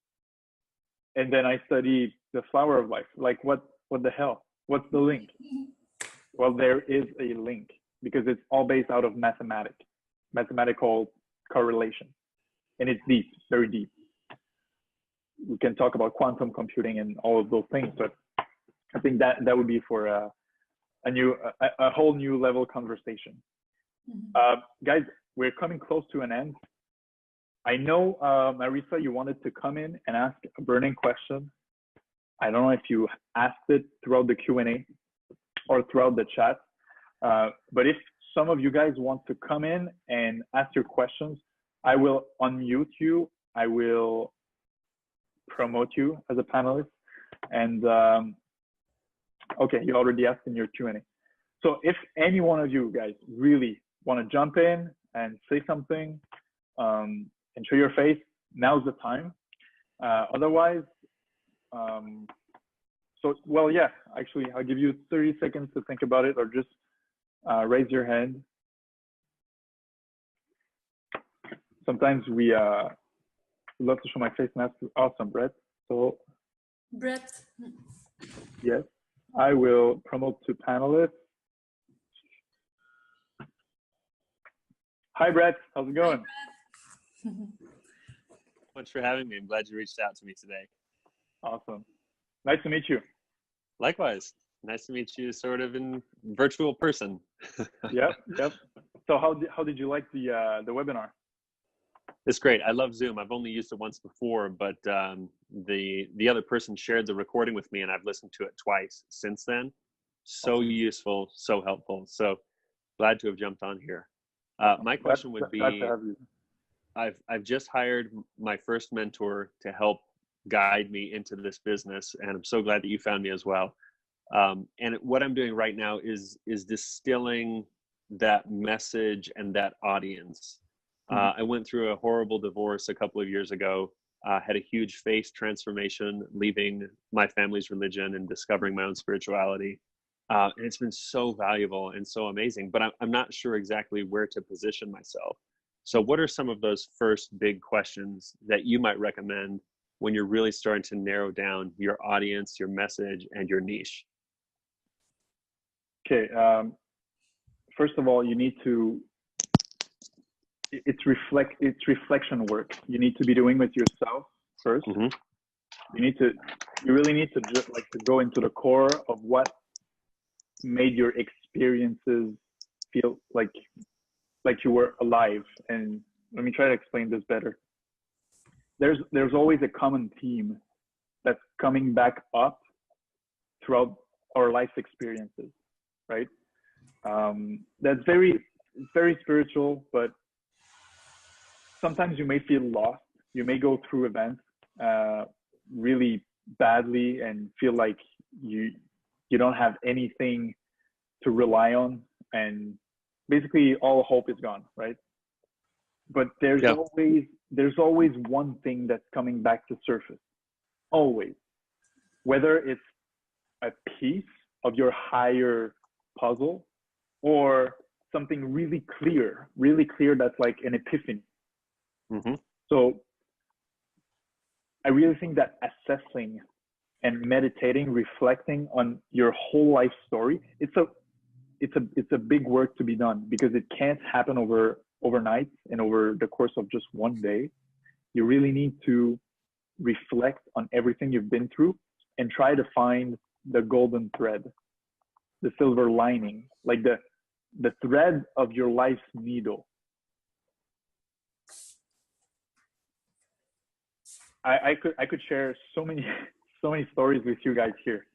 [SPEAKER 2] and then I study the flower of life. Like what the hell? What's the link? Well, there is a link because it's all based out of mathematical correlation, and it's deep, very deep. We can talk about quantum computing and all of those things, but I think that would be for a whole new level conversation. Guys, we're coming close to an end. I know, Marisa, you wanted to come in and ask a burning question. I don't know if you asked it throughout the Q&A or throughout the chat, but if some of you guys want to come in and ask your questions, I will unmute you. I will promote you as a panelist. And okay, you already asked in your Q&A. So if any one of you guys really want to jump in and say something and show your face, now's the time. Otherwise, well, yeah, actually, I'll give you 30 seconds to think about it, or just raise your hand. Sometimes we love to show my face and ask, awesome, Brett. So,
[SPEAKER 1] Brett.
[SPEAKER 2] Yes, I will promote to panelists. Hi, Brett. How's it going?
[SPEAKER 3] Thanks for having me. I'm glad you reached out to me today.
[SPEAKER 2] Awesome. Nice to meet you.
[SPEAKER 3] Likewise. Nice to meet you sort of in virtual person.
[SPEAKER 2] Yep. So how did you like the webinar?
[SPEAKER 3] It's great. I love Zoom. I've only used it once before, but the other person shared the recording with me, and I've listened to it twice since then. So useful, so helpful. So glad to have jumped on here. My question would be,
[SPEAKER 2] glad to have you.
[SPEAKER 3] I've just hired my first mentor to help guide me into this business, and I'm so glad that you found me as well. And what I'm doing right now is distilling that message and that audience. I went through a horrible divorce a couple of years ago, had a huge faith transformation, leaving my family's religion and discovering my own spirituality. And it's been so valuable and so amazing, but I'm not sure exactly where to position myself. So what are some of those first big questions that you might recommend when you're really starting to narrow down your audience, your message, and your niche?
[SPEAKER 2] Okay. First of all, you need to, it's reflection work. You need to be doing with yourself first.
[SPEAKER 3] Mm-hmm.
[SPEAKER 2] You really need to just like to go into the core of what made your experiences feel like you were alive. And let me try to explain this better. There's always a common theme that's coming back up throughout our life experiences, right? That's very spiritual, but sometimes you may feel lost. You may go through events really badly and feel like you don't have anything to rely on, and basically all hope is gone, right? But there's always one thing that's coming back to surface, always. Whether it's a piece of your higher puzzle or something really clear that's like an epiphany.
[SPEAKER 3] Mm-hmm.
[SPEAKER 2] So I really think that assessing and meditating, reflecting on your whole life story, it's a big work to be done, because it can't happen overnight and over the course of just one day. You really need to reflect on everything you've been through and try to find the golden thread, the silver lining, like the thread of your life's needle. I could share so many stories with you guys here.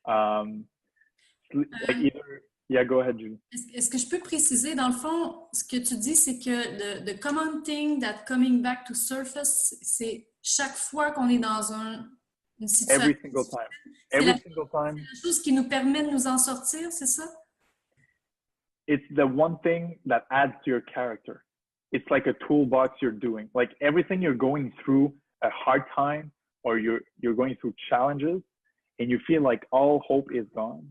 [SPEAKER 2] Like either, yeah, go ahead, Julie.
[SPEAKER 1] Est-ce que je peux préciser, dans le fond, ce que tu dis, c'est que the common thing that coming back to surface, c'est chaque fois qu'on est dans Une situation.
[SPEAKER 2] Every single time.
[SPEAKER 1] C'est
[SPEAKER 2] Every
[SPEAKER 1] la,
[SPEAKER 2] single time.
[SPEAKER 1] la chose qui nous permet de nous en sortir, c'est ça?
[SPEAKER 2] It's the one thing that adds to your character. It's like a toolbox you're doing. Like everything you're going through a hard time or you're going through challenges and you feel like all hope is gone.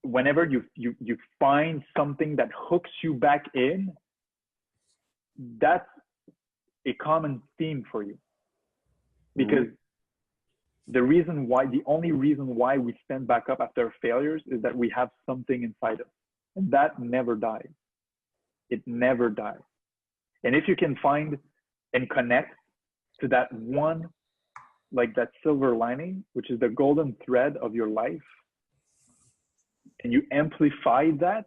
[SPEAKER 2] Whenever you find something that hooks you back in, that's a common theme for you. Because the only reason why we stand back up after failures is that we have something inside us. And that never dies. It never dies. And if you can find and connect to that one, like that silver lining, which is the golden thread of your life, and you amplify that,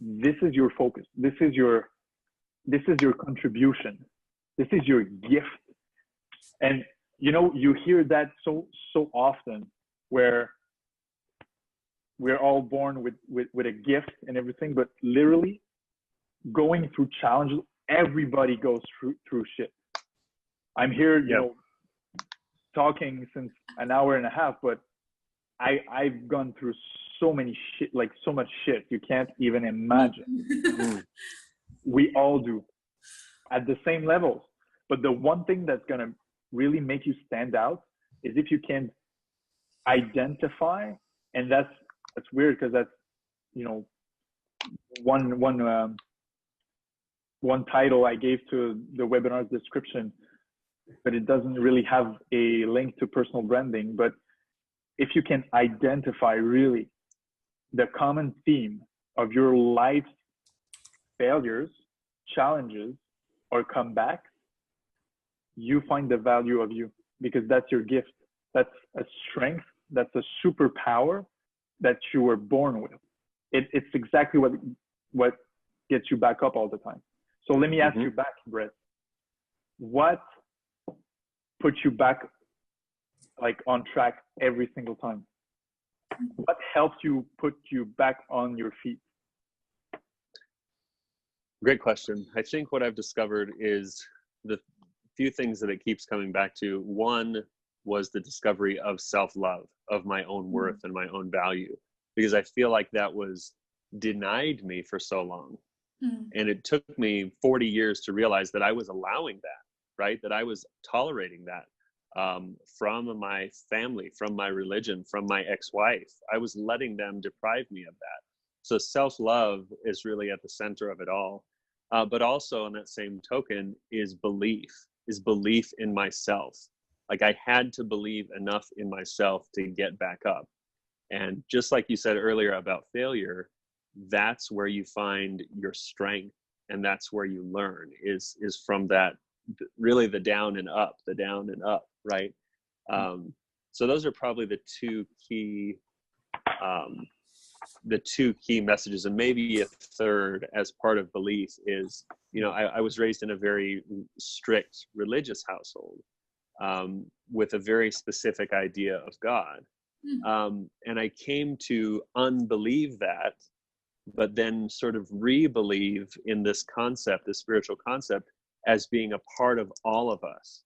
[SPEAKER 2] this is your focus. This is your contribution. This is your gift. And you know, you hear that so often, where we're all born with a gift and everything, but literally going through challenges, everybody goes through shit. I'm here, you know, talking since an hour and a half, but I've gone through so many shit, like so much shit you can't even imagine. We all do at the same levels. But the one thing that's gonna really make you stand out is if you can identify, and that's weird because that's, you know, one title I gave to the webinar's description, but it doesn't really have a link to personal branding. But if you can identify really the common theme of your life's failures, challenges, or comebacks, you find the value of you, because that's your gift. That's a strength. That's a superpower that you were born with. It's exactly what gets you back up all the time. So let me ask you back, Brett. What put you back, like, on track every single time? What helped you put you back on your feet?
[SPEAKER 3] Great question. I think what I've discovered is the few things that it keeps coming back to. One was the discovery of self-love, of my own worth and my own value, because I feel like that was denied me for so long. And it took me 40 years to realize that I was allowing that, right? That I was tolerating that from my family, from my religion, from my ex-wife. I was letting them deprive me of that. So self-love is really at the center of it all. But also on that same token is belief in myself. Like I had to believe enough in myself to get back up. And just like you said earlier about failure, that's where you find your strength, and that's where you learn is from that, really the down and up, right? So those are probably the two key messages. And maybe a third as part of belief is, you know, I was raised in a very strict religious household with a very specific idea of God. And I came to unbelieve that, but then sort of re-believe in this concept, this spiritual concept, as being a part of all of us,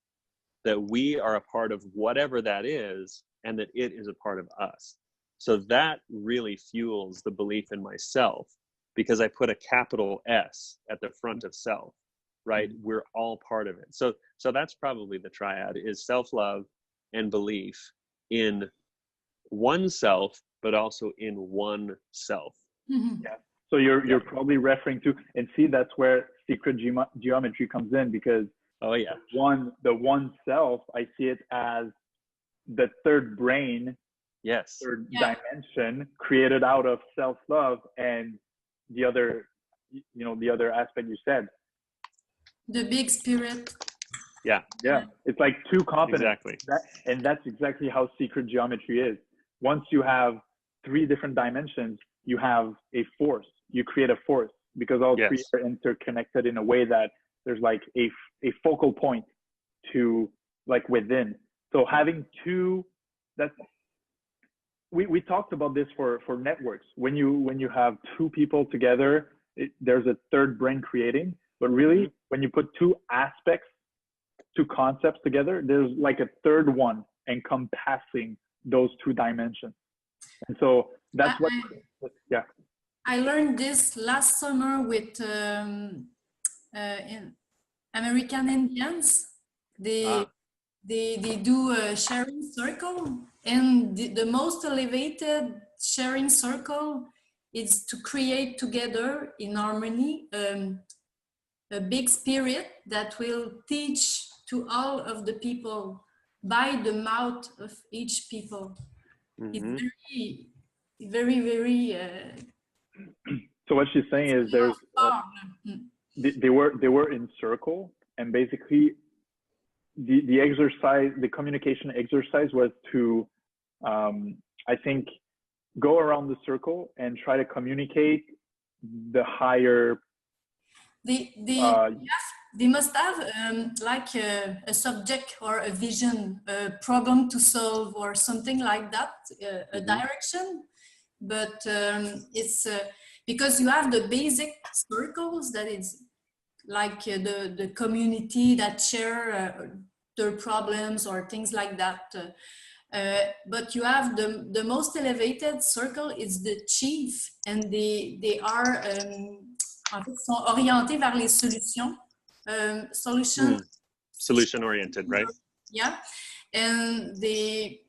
[SPEAKER 3] that we are a part of whatever that is, and that it is a part of us. So that really fuels the belief in myself, because I put a capital S at the front of self, right? We're all part of it. So that's probably the triad, is self-love and belief in oneself, but also in one self.
[SPEAKER 2] Yeah. So you're probably referring to, and see, that's where secret geometry comes in, because the one self, I see it as the third brain, third dimension created out of self-love, and the other, you know, the other aspect you said,
[SPEAKER 1] the big spirit.
[SPEAKER 2] Yeah. It's like two components.
[SPEAKER 3] Exactly.
[SPEAKER 2] And that's exactly how secret geometry is. Once you have three different dimensions, you have a force. You create a force, because all three are interconnected in a way that there's like a focal point to, like, within. So having two, that's, we talked about this for networks. When you have two people together, there's a third brain creating. But really, when you put two aspects two concepts together, there's like a third one encompassing those two dimensions. And so that's yeah.
[SPEAKER 1] I learned this last summer with in American Indians. They do a sharing circle, and the most elevated sharing circle is to create together in harmony a big spirit that will teach to all of the people by the mouth of each people.
[SPEAKER 3] Mm-hmm.
[SPEAKER 1] It's very
[SPEAKER 2] So what she's saying is they were in circle, and basically the exercise, the communication exercise was to I think go around the circle and try to communicate the higher
[SPEAKER 1] they must have like a subject or a vision, a problem to solve or something like that, a direction. But it's because you have the basic circles that is like the community that share their problems or things like that. But you have the most elevated circle is the chief, and they are en fait, sont orientés vers les solutions.
[SPEAKER 3] Solution oriented, right?
[SPEAKER 1] Yeah, and they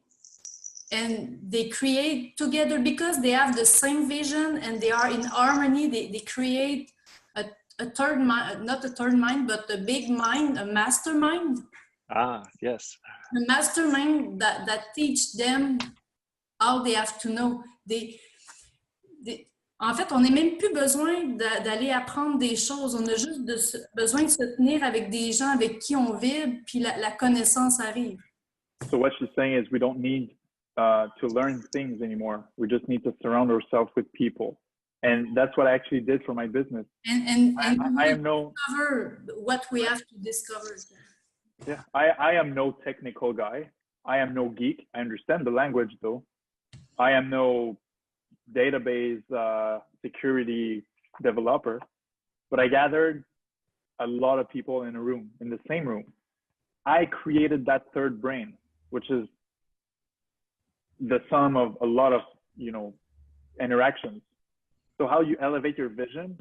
[SPEAKER 1] create together because they have the same vision and they are in harmony. They create a third mind, not a third mind, but a big mind, a mastermind.
[SPEAKER 3] Ah, yes.
[SPEAKER 1] A mastermind that teach them all they have to know. En fait, on n'a même plus besoin d'aller apprendre des choses. On a juste besoin de se tenir avec des gens avec qui on vibre, puis la connaissance arrive.
[SPEAKER 2] So what she's saying is we don't need to learn things anymore. We just need to surround ourselves with people. And that's what I actually did for my business.
[SPEAKER 1] And
[SPEAKER 2] I am no
[SPEAKER 1] discover what we have to discover.
[SPEAKER 2] Yeah, I am no technical guy. I am no geek. I understand the language though. I am no database security developer, but I gathered a lot of people in a room, in the same room. I created that third brain, which is the sum of a lot of, interactions. So how you elevate your vision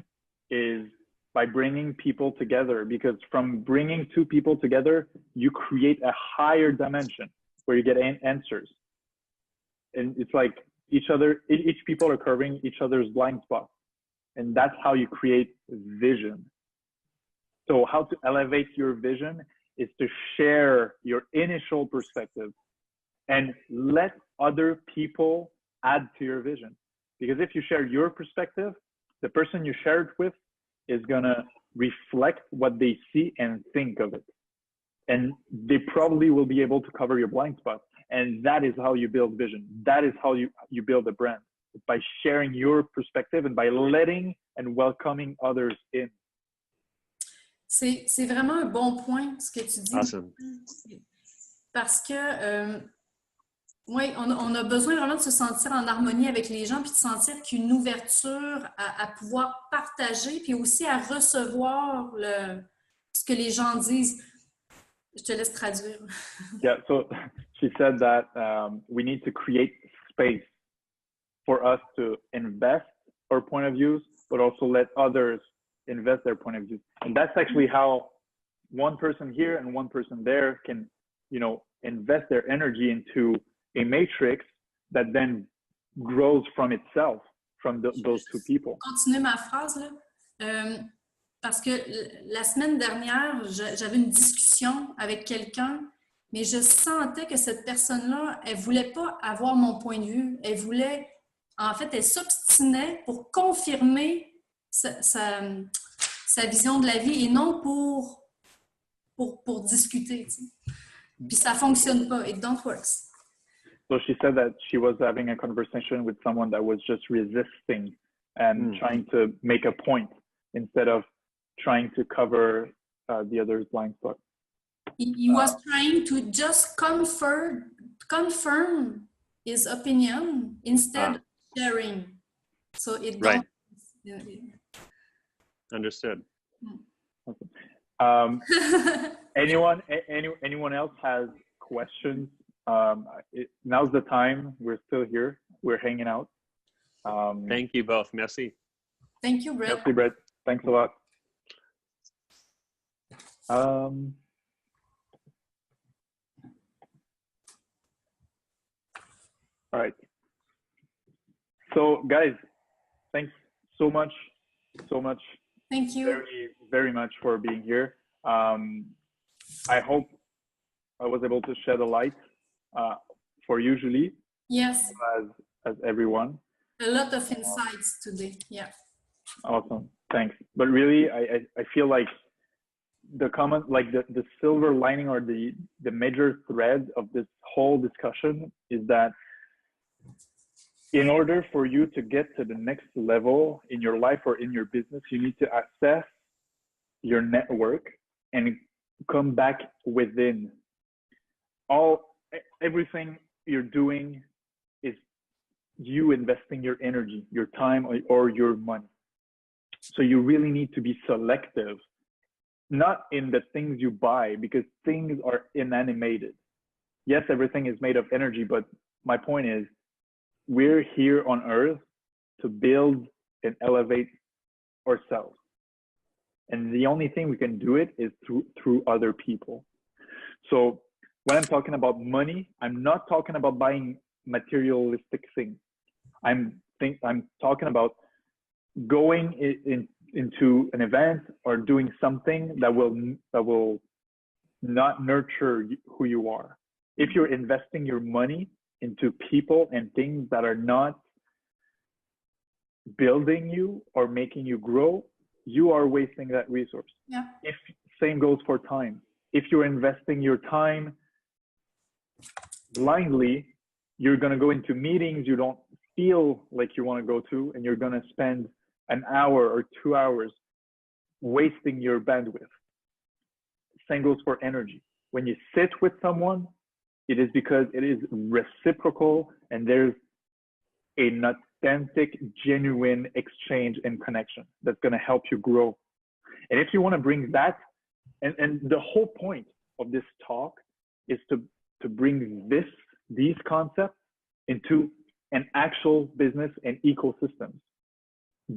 [SPEAKER 2] is by bringing people together, because from bringing two people together, you create a higher dimension where you get answers. And it's like each people are covering each other's blind spots. And that's how you create vision. So how to elevate your vision is to share your initial perspective and let other people add to your vision. Because if you share your perspective, the person you share it with is gonna reflect what they see and think of it. And they probably will be able to cover your blind spots. And that is how you build vision. That is how you build a brand, by sharing your perspective and by letting and welcoming others in.
[SPEAKER 1] C'est vraiment un bon point, ce que tu dis.
[SPEAKER 3] Awesome.
[SPEAKER 1] Parce que, oui, on a besoin vraiment de se sentir en harmonie avec les gens, puis de sentir qu'il y a une ouverture à pouvoir partager, puis aussi à recevoir ce que les gens disent. Je te laisse traduire.
[SPEAKER 2] Yeah, so she said that we need to create space for us to invest our point of views, but also let others invest their point of views. And that's actually how one person here and one person there can, invest their energy into a matrix that then grows from itself, from those two people.
[SPEAKER 1] Continuer ma phrase, là. Parce que la semaine dernière, j'avais une discussion avec quelqu'un, mais je sentais que cette personne-là, elle ne voulait pas avoir mon point de vue. Elle s'obstinait pour confirmer sa vision de la vie et non pour discuter. Tu sais. Puis ça ne fonctionne pas. It don't work.
[SPEAKER 2] So she said that she was having a conversation with someone that was just resisting and trying to make a point instead of trying to cover the other's blind spot.
[SPEAKER 1] He was trying to just confirm his opinion instead of sharing. So it
[SPEAKER 3] right.
[SPEAKER 1] Don't.
[SPEAKER 3] Understood.
[SPEAKER 2] Okay. Anyone else has questions? Now's the time. We're still here. We're hanging out.
[SPEAKER 3] Thank you both. Merci.
[SPEAKER 1] Thank you, Brett.
[SPEAKER 2] Merci, Brett. Thanks a lot. All right. So, guys, thanks so much.
[SPEAKER 1] Thank you.
[SPEAKER 2] Very, very much for being here. I hope I was able to shed a light for you, Julie.
[SPEAKER 1] Yes.
[SPEAKER 2] As everyone.
[SPEAKER 1] A lot of insights today. Yeah.
[SPEAKER 2] Awesome. Thanks. But really, I feel like the comment, like the silver lining or the major thread of this whole discussion is that in order for you to get to the next level in your life or in your business, you need to assess your network and come back within. Everything you're doing is you investing your energy, your time, or your money. So you really need to be selective, not in the things you buy, because things are inanimated. Yes, everything is made of energy, but my point is, we're here on earth to build and elevate ourselves. And the only thing we can do it is through other people. So when I'm talking about money, I'm not talking about buying materialistic things. I'm talking about going into an event or doing something that will not nurture who you are. If you're investing your money into people and things that are not building you or making you grow, you are wasting that resource.
[SPEAKER 1] Yeah.
[SPEAKER 2] Same goes for time. If you're investing your time blindly, you're going to go into meetings you don't feel like you want to go to, and you're going to spend an hour or 2 hours wasting your bandwidth. Same goes for energy. When you sit with someone, it is because it is reciprocal and there's an authentic, genuine exchange and connection that's going to help you grow. And if you want to bring that, and the whole point of this talk is to bring these concepts into an actual business and ecosystems.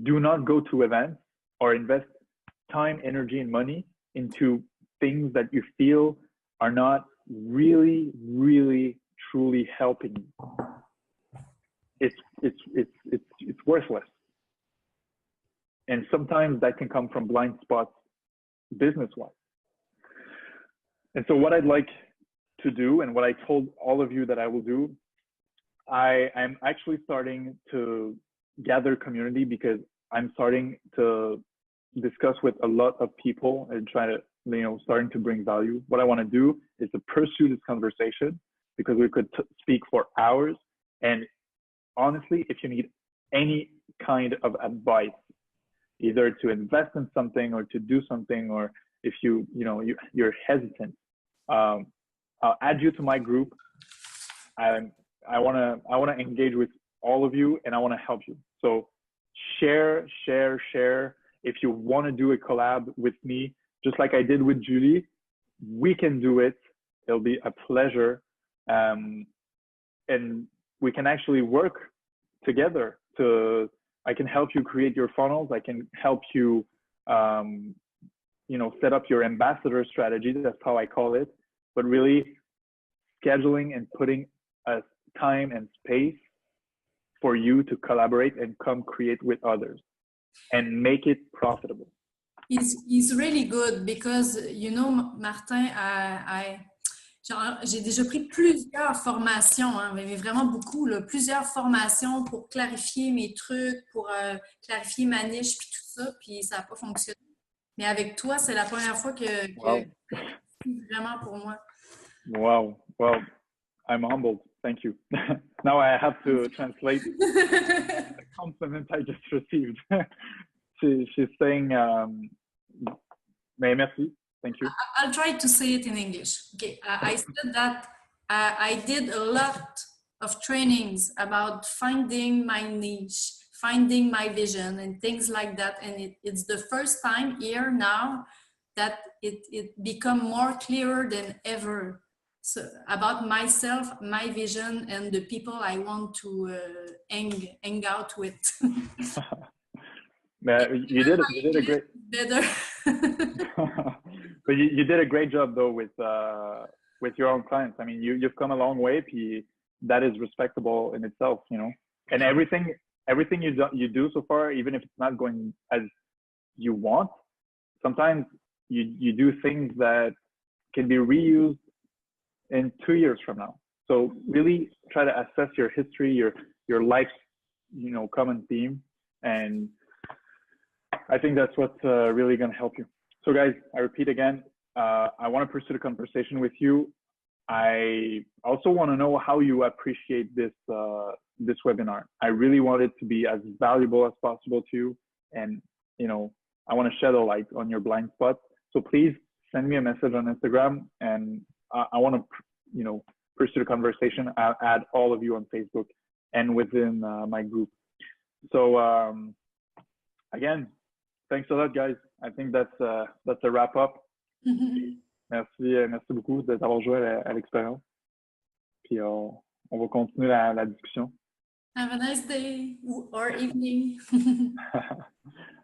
[SPEAKER 2] Do not go to events or invest time, energy, and money into things that you feel are not really, really, truly helping you. It's worthless. And sometimes that can come from blind spots business-wise. And so what I'd like to do, and what I told all of you that I will do, I'm actually starting to gather community, because I'm starting to discuss with a lot of people and try to, starting to bring value. What I want to do is to pursue this conversation, because we could speak for hours. And honestly, if you need any kind of advice, either to invest in something or to do something, or if you're hesitant, I'll add you to my group. I want to engage with all of you, and I want to help you. So share. If you want to do a collab with me, just like I did with Julie, we can do it. It'll be a pleasure. And we can actually work together I can help you create your funnels. I can help you, set up your ambassador strategy. That's how I call it. But really scheduling and putting a time and space for you to collaborate and come create with others and make it profitable.
[SPEAKER 1] He's really good because, Martin, j'ai déjà pris plusieurs formations, mais vraiment beaucoup, plusieurs formations pour clarifier mes trucs, pour clarifier ma niche, puis tout ça, puis ça n'a pas fonctionné. Mais avec toi, c'est la première fois que c'est vraiment pour moi.
[SPEAKER 2] Wow. Well, I'm humbled. Thank you. Now I have to translate the compliment I just received. She's saying, merci. Thank you.
[SPEAKER 1] I'll try to say it in English. Okay, I said that I did a lot of trainings about finding my niche, finding my vision, and things like that. And it's the first time here now that it become more clearer than ever. So about myself, my vision, and the people I want to hang out with.
[SPEAKER 2] You did a great
[SPEAKER 1] better.
[SPEAKER 2] but you did a great job though with your own clients. I mean, you've come a long way. That is respectable in itself, you know. And everything you do so far, even if it's not going as you want, sometimes you do things that can be reused in 2 years from now. So really try to assess your history, your life's, you know, common theme, and I think that's what's really going to help you. So guys, I repeat again, I want to pursue the conversation with you. I also want to know how you appreciate this webinar. I really want it to be as valuable as possible to you, and you know, I want to shed a light on your blind spots. So please send me a message on Instagram, and I want to, you know, pursue the conversation. I'll add all of you on Facebook and within my group. So again, thanks a lot, guys. I think that's a wrap up. Merci beaucoup d'avoir joué à l'expérience. Puis on va continuer la discussion.
[SPEAKER 1] Have a nice day or evening.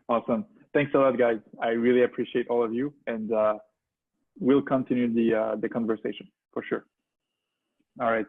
[SPEAKER 2] Awesome. Thanks a lot, guys. I really appreciate all of you, and we'll continue the conversation for sure. All right.